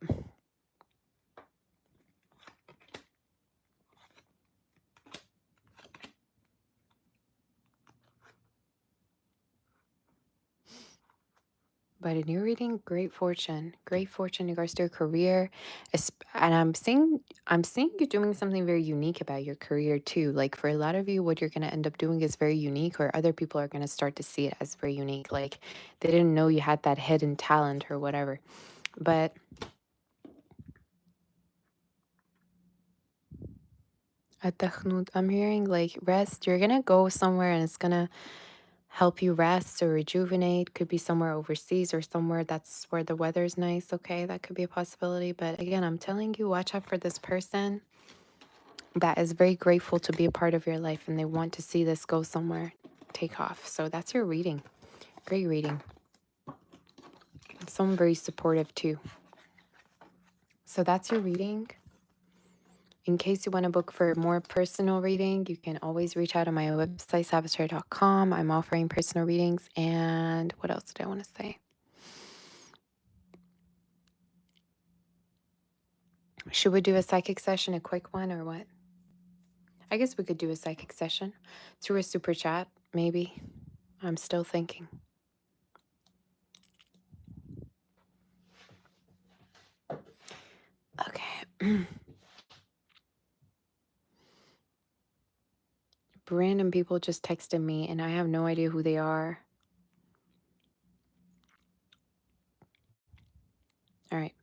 But in your reading, great fortune in regards to your career. And I'm seeing you doing something very unique about your career too. Like for a lot of you, what you're gonna end up doing is very unique, or other people are gonna start to see it as very unique. Like they didn't know you had that hidden talent or whatever. But at the Hnut, I'm hearing like rest. You're gonna go somewhere and it's gonna help you rest or rejuvenate. Could be somewhere overseas or somewhere that's where the weather's nice. Okay, that could be a possibility. But again, I'm telling you, watch out for this person that is very grateful to be a part of your life and they want to see this go somewhere, take off. So that's your reading. Great reading. Someone very supportive too. So that's your reading. In case you want to book for more personal reading, you can always reach out on my website, sabbathtarot.com. I'm offering personal readings. And what else did I want to say? Should we do a psychic session, a quick one, or what? I guess we could do a psychic session through a super chat, maybe. I'm still thinking. Okay. Random people just texted me and I have no idea who they are. All right.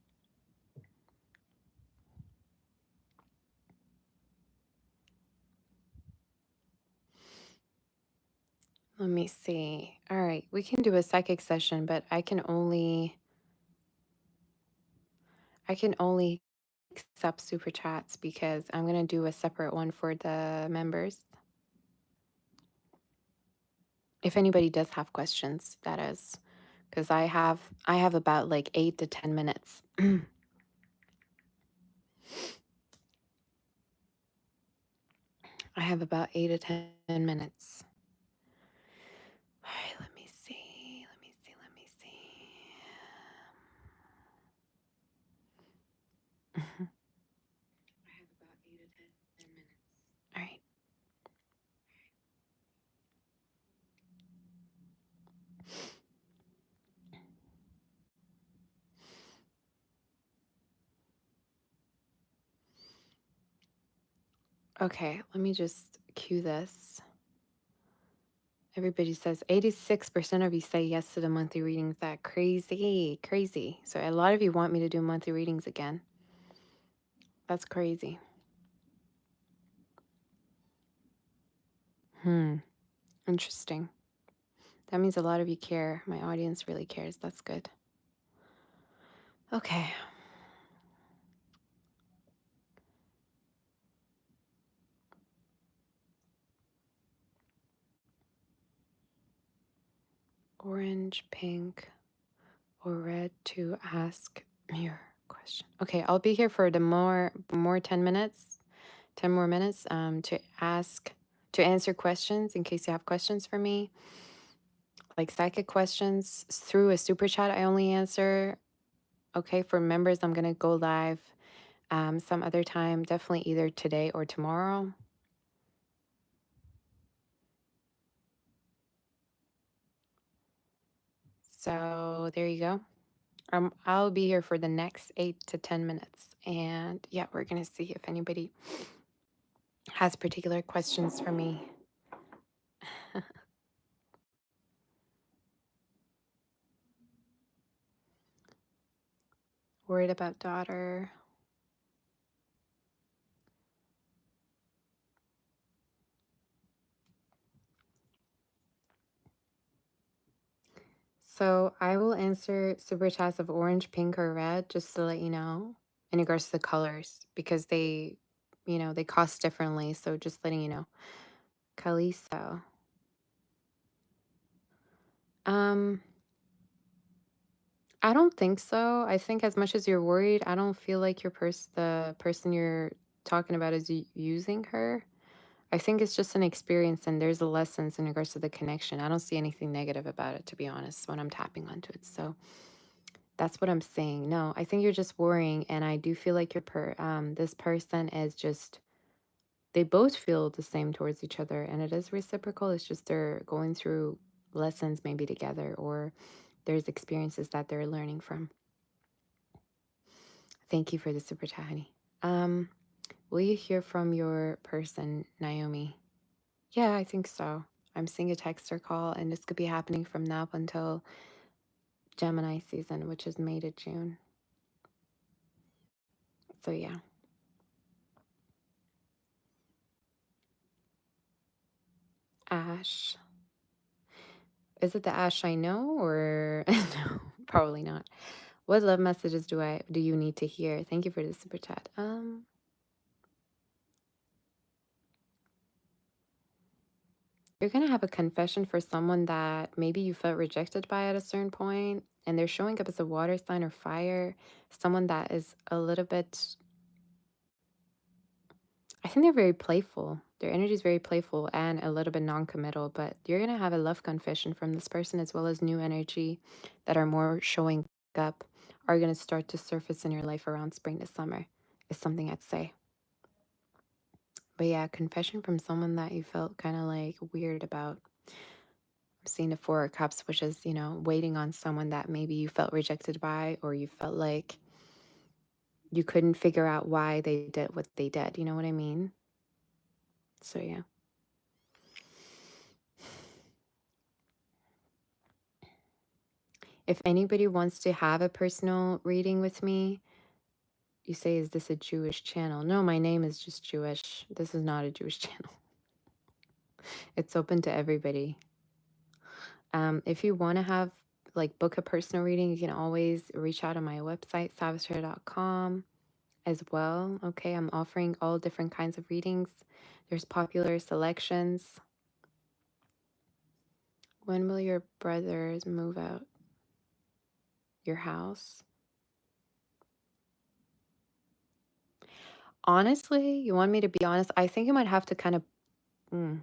Let me see. All right. We can do a psychic session, but I can only accept super chats because I'm going to do a separate one for the members. If anybody does have questions, that is, because I have about like 8 to 10 minutes. I have about 8 to 10 minutes. All right, let me see. Let me see. Let me see. I have about 8 to 10 minutes. All right. Okay, let me just cue this. Everybody says 86% of you say yes to the monthly readings. That crazy, crazy. So a lot of you want me to do monthly readings again. That's crazy. Interesting. That means a lot of you care. My audience really cares. That's good. Okay. Orange, pink, or red to ask your question. Okay, I'll be here for the more 10 minutes, 10 more minutes to answer questions in case you have questions for me. Like psychic questions through a super chat, I only answer. Okay, for members, I'm going to go live some other time, definitely either today or tomorrow. So there you go. I'll be here for the next 8 to 10 minutes. And yeah, we're going to see if anybody has particular questions for me. Worried about daughter. So I will answer super chats of orange, pink, or red just to let you know in regards to the colors because they cost differently. So just letting you know. Kalisto. Um, I don't think so. I think as much as you're worried, I don't feel like the person you're talking about is using her. I think it's just an experience and there's a lessons in regards to the connection. I don't see anything negative about it, to be honest, when I'm tapping onto it. So that's what I'm saying. No, I think you're just worrying, and I do feel like this person is just they both feel the same towards each other, and it is reciprocal. It's just they're going through lessons maybe together, or there's experiences that they're learning from. Thank you for the super chat, honey. Will you hear from your person, Naomi? Yeah, I think so. I'm seeing a text or call, and this could be happening from now up until Gemini season, which is May to June. So yeah. Ash. Is it the Ash I know or no? Probably not. What love messages do you need to hear? Thank you for the super chat. You're gonna have a confession for someone that maybe you felt rejected by at a certain point, and they're showing up as a water sign or fire. Someone that is a little bit. I think they're very playful. Their energy is very playful and a little bit non-committal. But you're gonna have a love confession from this person as well as new energy that are more showing up are gonna start to surface in your life around spring to summer. Is something I'd say. But yeah, confession from someone that you felt kind of like weird about. I'm seeing the Four of Cups, which is, waiting on someone that maybe you felt rejected by, or you felt like you couldn't figure out why they did what they did. You know what I mean? So yeah. If anybody wants to have a personal reading with me, you say, is this a Jewish channel? No, my name is just Jewish. This is not a Jewish channel. It's open to everybody. If you want to have, like, book a personal reading, you can always reach out on my website, sabbathtarot.com as well. Okay, I'm offering all different kinds of readings. There's popular selections. When will your brothers move out your house? Honestly, you want me to be honest? I think you might have to kind of, I'm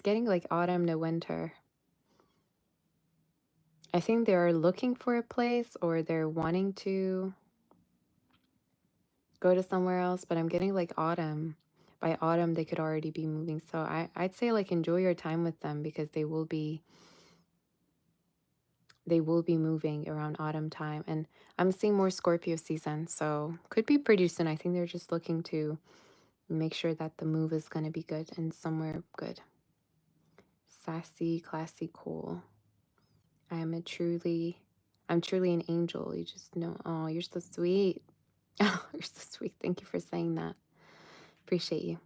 getting like autumn to winter. I think they're looking for a place or they're wanting to go to somewhere else, but I'm getting like autumn. By autumn, they could already be moving. So I'd say like enjoy your time with them because they will be moving around autumn time. And I'm seeing more Scorpio season, so could be pretty soon. I think they're just looking to make sure that the move is going to be good and somewhere good. Sassy, classy, cool. I'm truly an angel. You just know. Oh, you're so sweet. Oh, you're so sweet. Thank you for saying that. Appreciate you.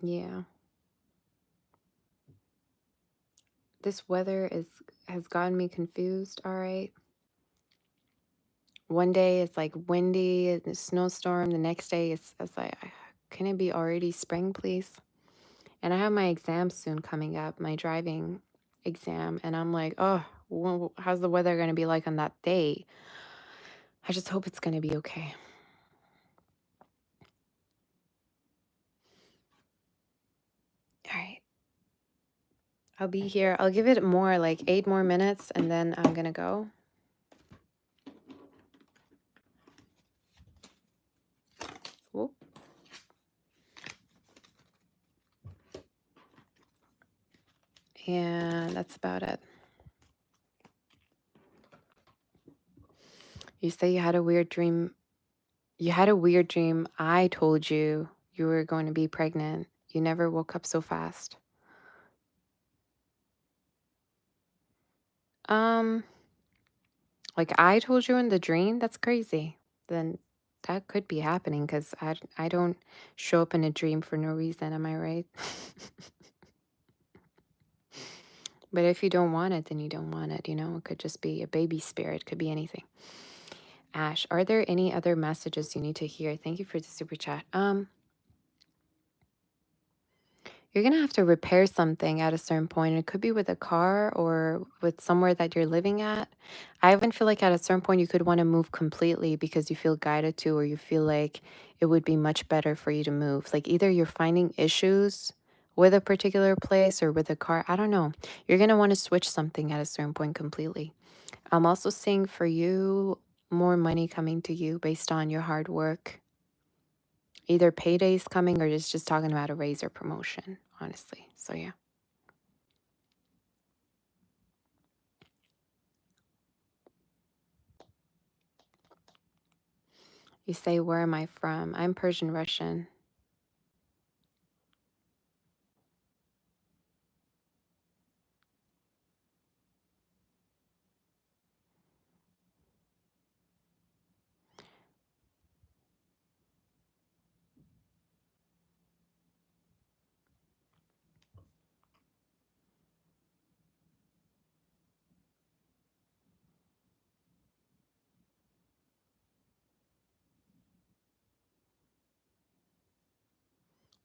Yeah. This weather has gotten me confused, all right? One day it's like windy and a snowstorm. The next day it's like, can it be already spring, please? And I have my exam soon coming up, my driving exam. And I'm like, oh, how's the weather going to be like on that day? I just hope it's going to be okay. All right. I'll be here. I'll give it more, like 8 more minutes, and then I'm going to go. Whoop. And that's about it. You say you had a weird dream. You had a weird dream. I told you you were going to be pregnant. You never woke up so fast. Like I told you in the dream, that's crazy. Then that could be happening because I don't show up in a dream for no reason. Am I right? But if you don't want it, then you don't want it. You know, it could just be a baby spirit. Could be anything. Ash, are there any other messages you need to hear? Thank you for the super chat. You're going to have to repair something at a certain point. It could be with a car or with somewhere that you're living at. I even feel like at a certain point you could want to move completely because you feel guided to, or you feel like it would be much better for you to move. Like either you're finding issues with a particular place or with a car. I don't know. You're going to want to switch something at a certain point completely. I'm also seeing for you more money coming to you based on your hard work. Either paydays coming or just talking about a raise or promotion, honestly. So yeah. You say, where am I from? I'm Persian Russian.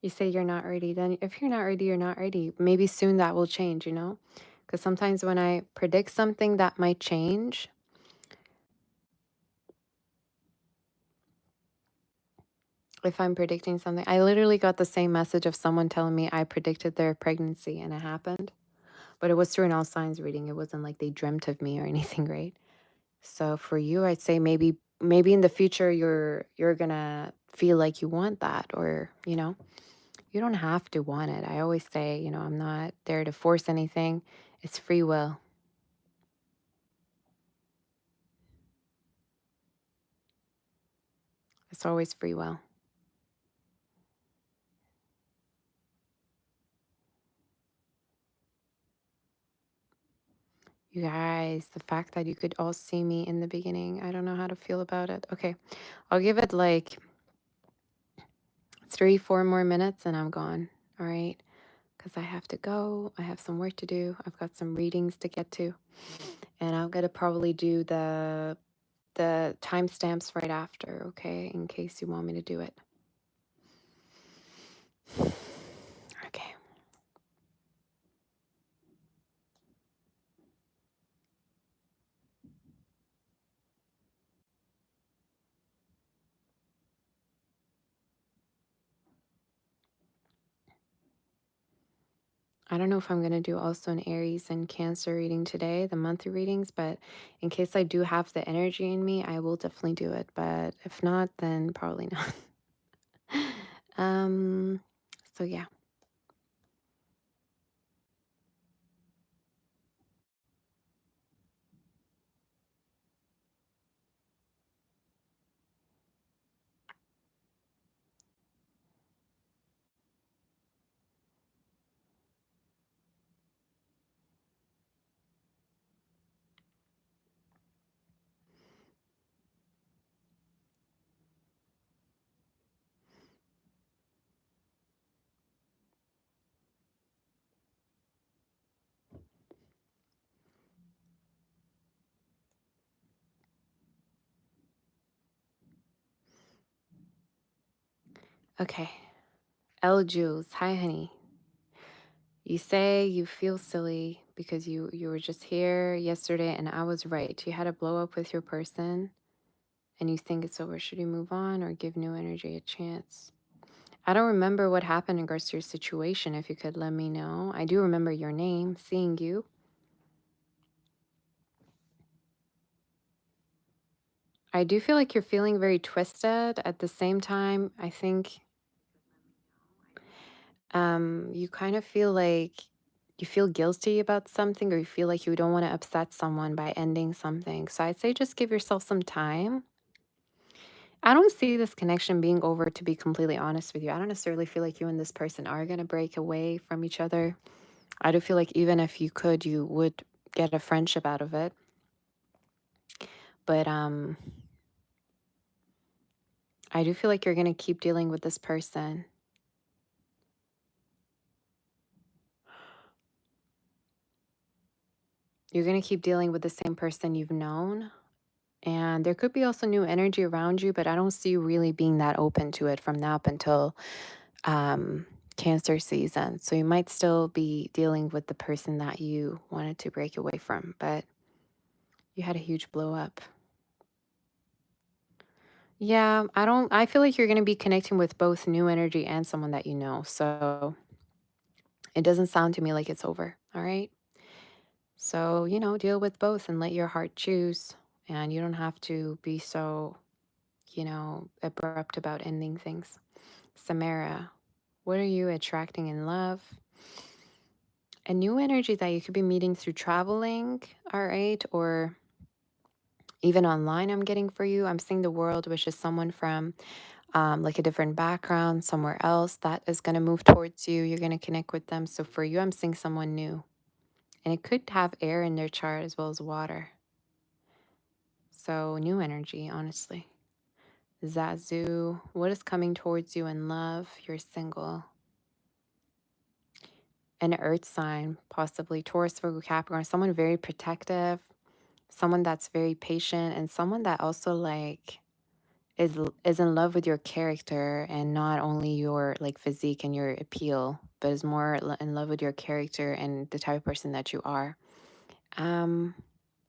You say you're not ready. Then if you're not ready, you're not ready. Maybe soon that will change, you know? Because sometimes when I predict something that might change, if I'm predicting something, I literally got the same message of someone telling me I predicted their pregnancy and it happened. But it was through an all signs reading. It wasn't like they dreamt of me or anything, right? So for you, I'd say maybe in the future you're gonna feel like you want that, or you know, you don't have to want it. I always say, you know, I'm not there to force anything. It's free will. It's always free will. You guys, the fact that you could all see me in the beginning, I don't know how to feel about it. Okay, I'll give it like 3-4 more minutes and I'm gone. All right, because I have to go. I have some work to do. I've got some readings to get to, and I'm gonna probably do the timestamps right after. Okay, in case you want me to do it. Okay. I don't know if I'm going to do also an Aries and Cancer reading today, the monthly readings, but in case I do have the energy in me, I will definitely do it. But if not, then probably not. um, so yeah. Okay. L Jules, hi honey. You say you feel silly because you were just here yesterday and I was right. You had a blow up with your person and you think it's over. Should you move on or give new energy a chance? I don't remember what happened in regards to your situation. If you could let me know. I do remember your name, seeing you. I do feel like you're feeling very twisted. At the same time, I think you kind of feel like you feel guilty about something or you feel like you don't want to upset someone by ending something. So I'd say just give yourself some time. I don't see this connection being over, to be completely honest with you. I don't necessarily feel like you and this person are going to break away from each other. I do feel like even if you could, you would get a friendship out of it. But I do feel like you're going to keep dealing with this person. You're going to keep dealing with the same person you've known. And there could be also new energy around you, but I don't see you really being that open to it from now up until Cancer season. So you might still be dealing with the person that you wanted to break away from, but you had a huge blow up. Yeah, I feel like you're going to be connecting with both new energy and someone that you know. So it doesn't sound to me like it's over. All right. So, deal with both and let your heart choose. And you don't have to be so, abrupt about ending things. Samara, what are you attracting in love? A new energy that you could be meeting through traveling, all right? Or even online, I'm getting for you. I'm seeing the world, which is someone from like a different background, somewhere else that is going to move towards you. You're going to connect with them. So for you, I'm seeing someone new. And it could have air in their chart as well as water. So new energy, honestly. Zazu, what is coming towards you in love? You're single. An earth sign, possibly Taurus, Virgo, Capricorn, someone very protective, someone that's very patient, and someone that also like is in love with your character and not only your like physique and your appeal, but is more in love with your character and the type of person that you are.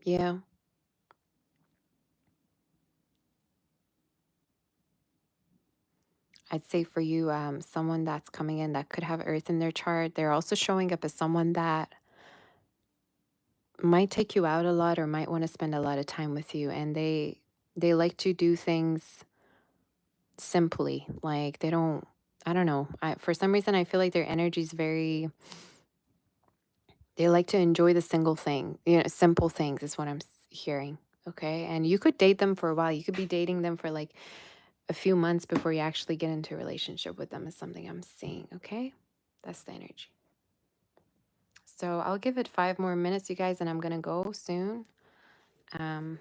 Yeah. I'd say for you, someone that's coming in that could have earth in their chart, they're also showing up as someone that might take you out a lot or might want to spend a lot of time with you. And they like to do things simply. Like they don't, I don't know. For some reason, I feel like their energy is very, they like to enjoy the single thing, simple things is what I'm hearing. Okay. And you could date them for a while. You could be dating them for like a few months before you actually get into a relationship with them is something I'm seeing, okay? That's the energy. So I'll give it 5 more minutes, you guys, and I'm going to go soon. Um,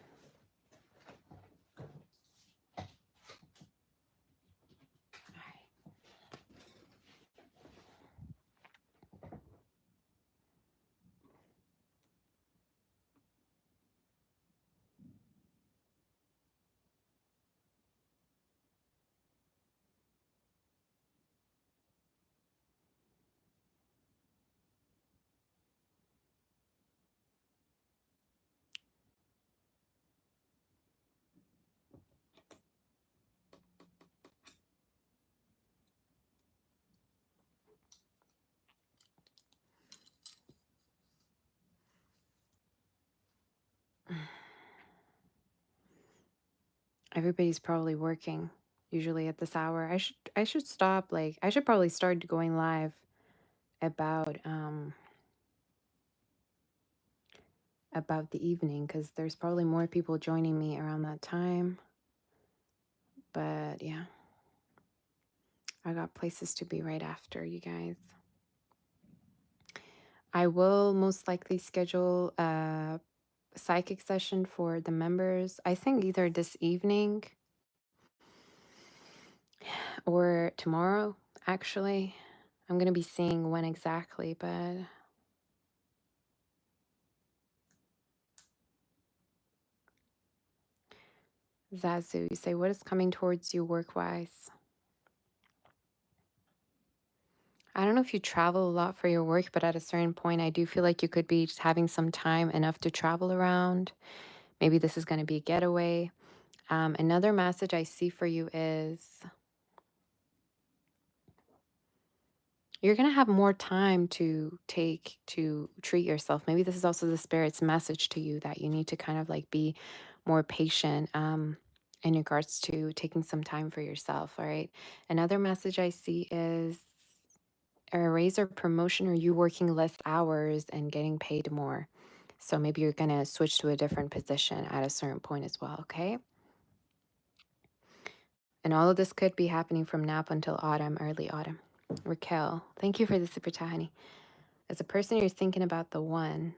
everybody's probably working usually at this hour. I should stop, like I should probably start going live about the evening, because there's probably more people joining me around that time. But yeah, I got places to be right after, you guys. I will most likely schedule a psychic session for the members. I think either this evening or tomorrow, actually. I'm going to be seeing when exactly, but Zazu, you say, what is coming towards you work-wise? I don't know if you travel a lot for your work, but at a certain point, I do feel like you could be just having some time enough to travel around. Maybe this is going to be a getaway. Another message I see for you is you're going to have more time to treat yourself. Maybe this is also the spirit's message to you that you need to kind of like be more patient in regards to taking some time for yourself. All right. Another message I see is a raise or promotion, or you working less hours and getting paid more. So maybe you're going to switch to a different position at a certain point as well. Okay. And all of this could be happening from now up until autumn, early autumn. Raquel, thank you for the super chat, honey. As a person, you're thinking about the one.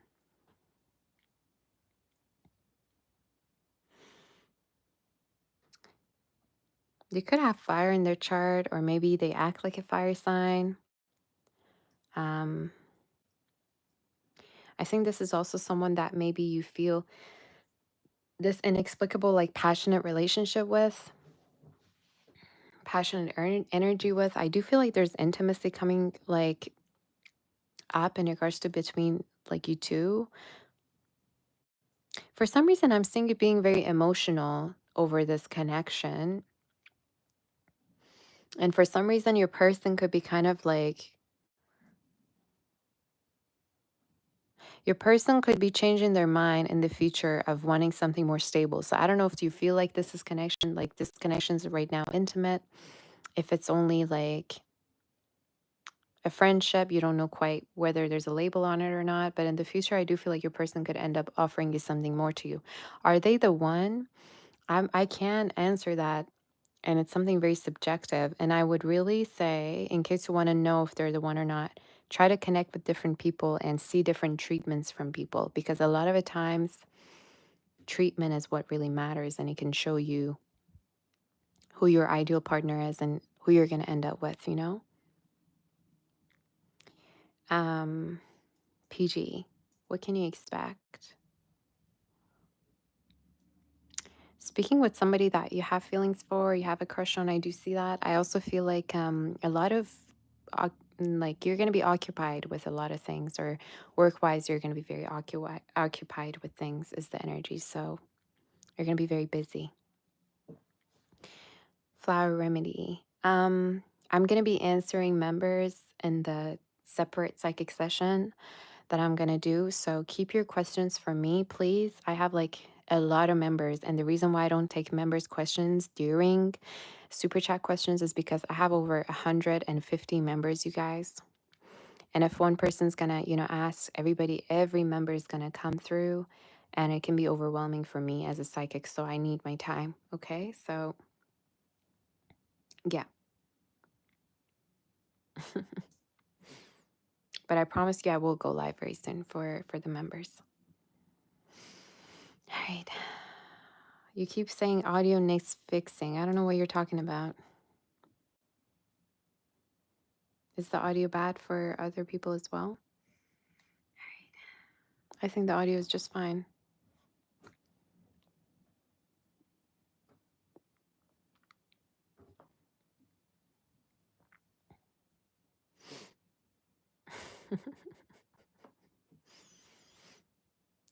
They could have fire in their chart, or maybe they act like a fire sign. I think this is also someone that maybe you feel this inexplicable, like passionate relationship with, passionate energy with. I do feel like there's intimacy coming like up in regards to between like you two. For some reason, I'm seeing you being very emotional over this connection. And for some reason, your person could be kind of like, your person could be changing their mind in the future of wanting something more stable. So I don't know if you feel like this is connection, like this connection is right now intimate. If it's only like a friendship, you don't know quite whether there's a label on it or not. But in the future, I do feel like your person could end up offering you something more to you. Are they the one? I can answer that. And it's something very subjective. And I would really say, in case you want to know if they're the one or not, try to connect with different people and see different treatments from people. Because a lot of the times, treatment is what really matters. And it can show you who your ideal partner is and who you're going to end up with, you know? PG, what can you expect? Speaking with somebody that you have feelings for, you have a crush on, I do see that. I also feel like a lot of like you're going to be occupied with a lot of things, or work-wise you're going to be very occupied with things is the energy. So you're going to be very busy. Flower remedy. I'm going to be answering members in the separate psychic session that I'm going to do. So keep your questions for me, please. I have like a lot of members. And the reason why I don't take members' questions during super chat questions is because I have over 150 members, you guys. And if one person's going to, ask everybody, every member is going to come through. And it can be overwhelming for me as a psychic. So I need my time. Okay. So Yeah. But I promise you I will go live very soon for the members. All right. You keep saying audio needs fixing. I don't know what you're talking about. Is the audio bad for other people as well? I think the audio is just fine.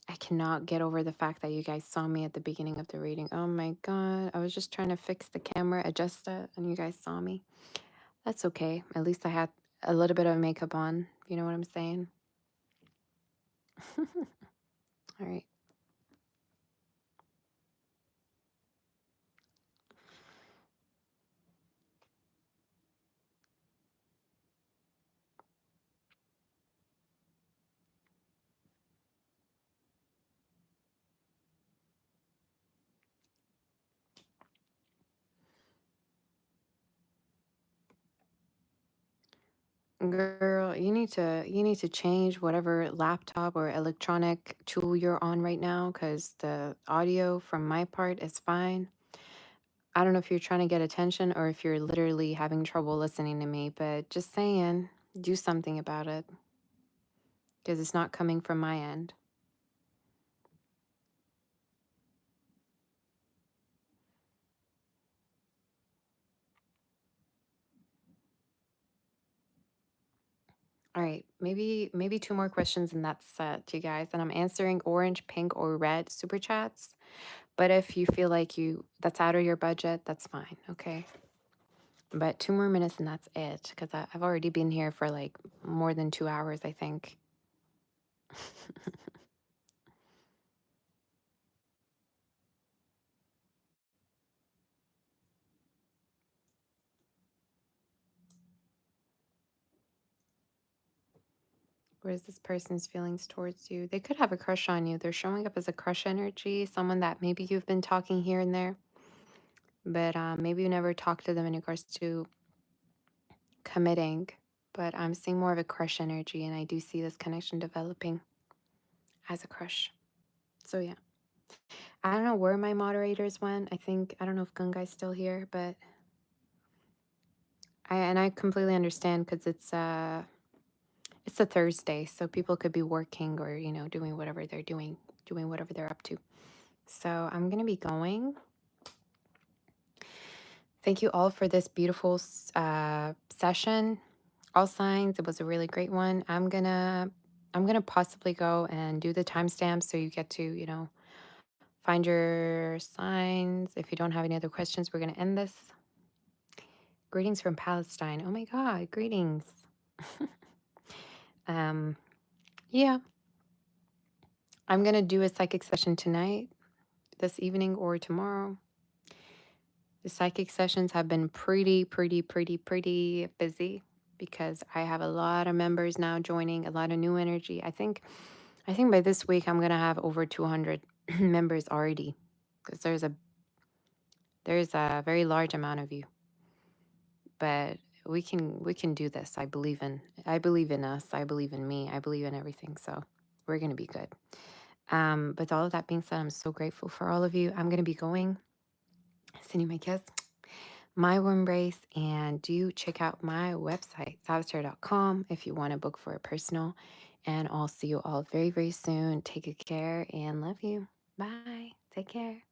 I cannot get over the fact that you guys saw me at the beginning of the reading. Oh my God. I was just trying to fix the camera, adjust it, and you guys saw me. That's okay. At least I had a little bit of makeup on. You know what I'm saying? All right. Girl, you need to change whatever laptop or electronic tool you're on right now because the audio from my part is fine. I don't know if you're trying to get attention or if you're literally having trouble listening to me, but just saying, do something about it because it's not coming from my end. All right, maybe two more questions and that's set, you guys. And I'm answering orange, pink, or red super chats. But if you feel like that's out of your budget, that's fine. Okay. But 2 more minutes and that's it. Because I've already been here for like more than 2 hours, I think. What is this person's feelings towards you? They could have a crush on you. They're showing up as a crush energy, someone that maybe you've been talking here and there, but maybe you never talked to them in regards to committing. But I'm seeing more of a crush energy, and I do see this connection developing as a crush. So yeah, I don't know where my moderators went. I don't know if Gungai's still here, but I completely understand because it's a Thursday, so people could be working or doing whatever they're doing whatever they're up to. So I'm gonna be going. Thank you all for this beautiful session. All signs, it was a really great one. I'm gonna possibly go and do the timestamp so you get to find your signs. If you don't have any other questions, we're gonna end this. Greetings from Palestine. Oh my God, greetings. Yeah, I'm gonna do a psychic session tonight, this evening, or tomorrow. The psychic sessions have been pretty busy because I have a lot of members now joining, a lot of new energy. I think by this week I'm gonna have over 200 members already because there's a very large amount of you. But we can do this. I believe in us. I believe in me. I believe in everything. So we're gonna be good. With all of that being said, I'm so grateful for all of you. I'm gonna be going. Sending my kiss, my warm embrace, and do check out my website, sabbathtarot.com, if you want to book for a personal. And I'll see you all very, very soon. Take good care and love you. Bye. Take care.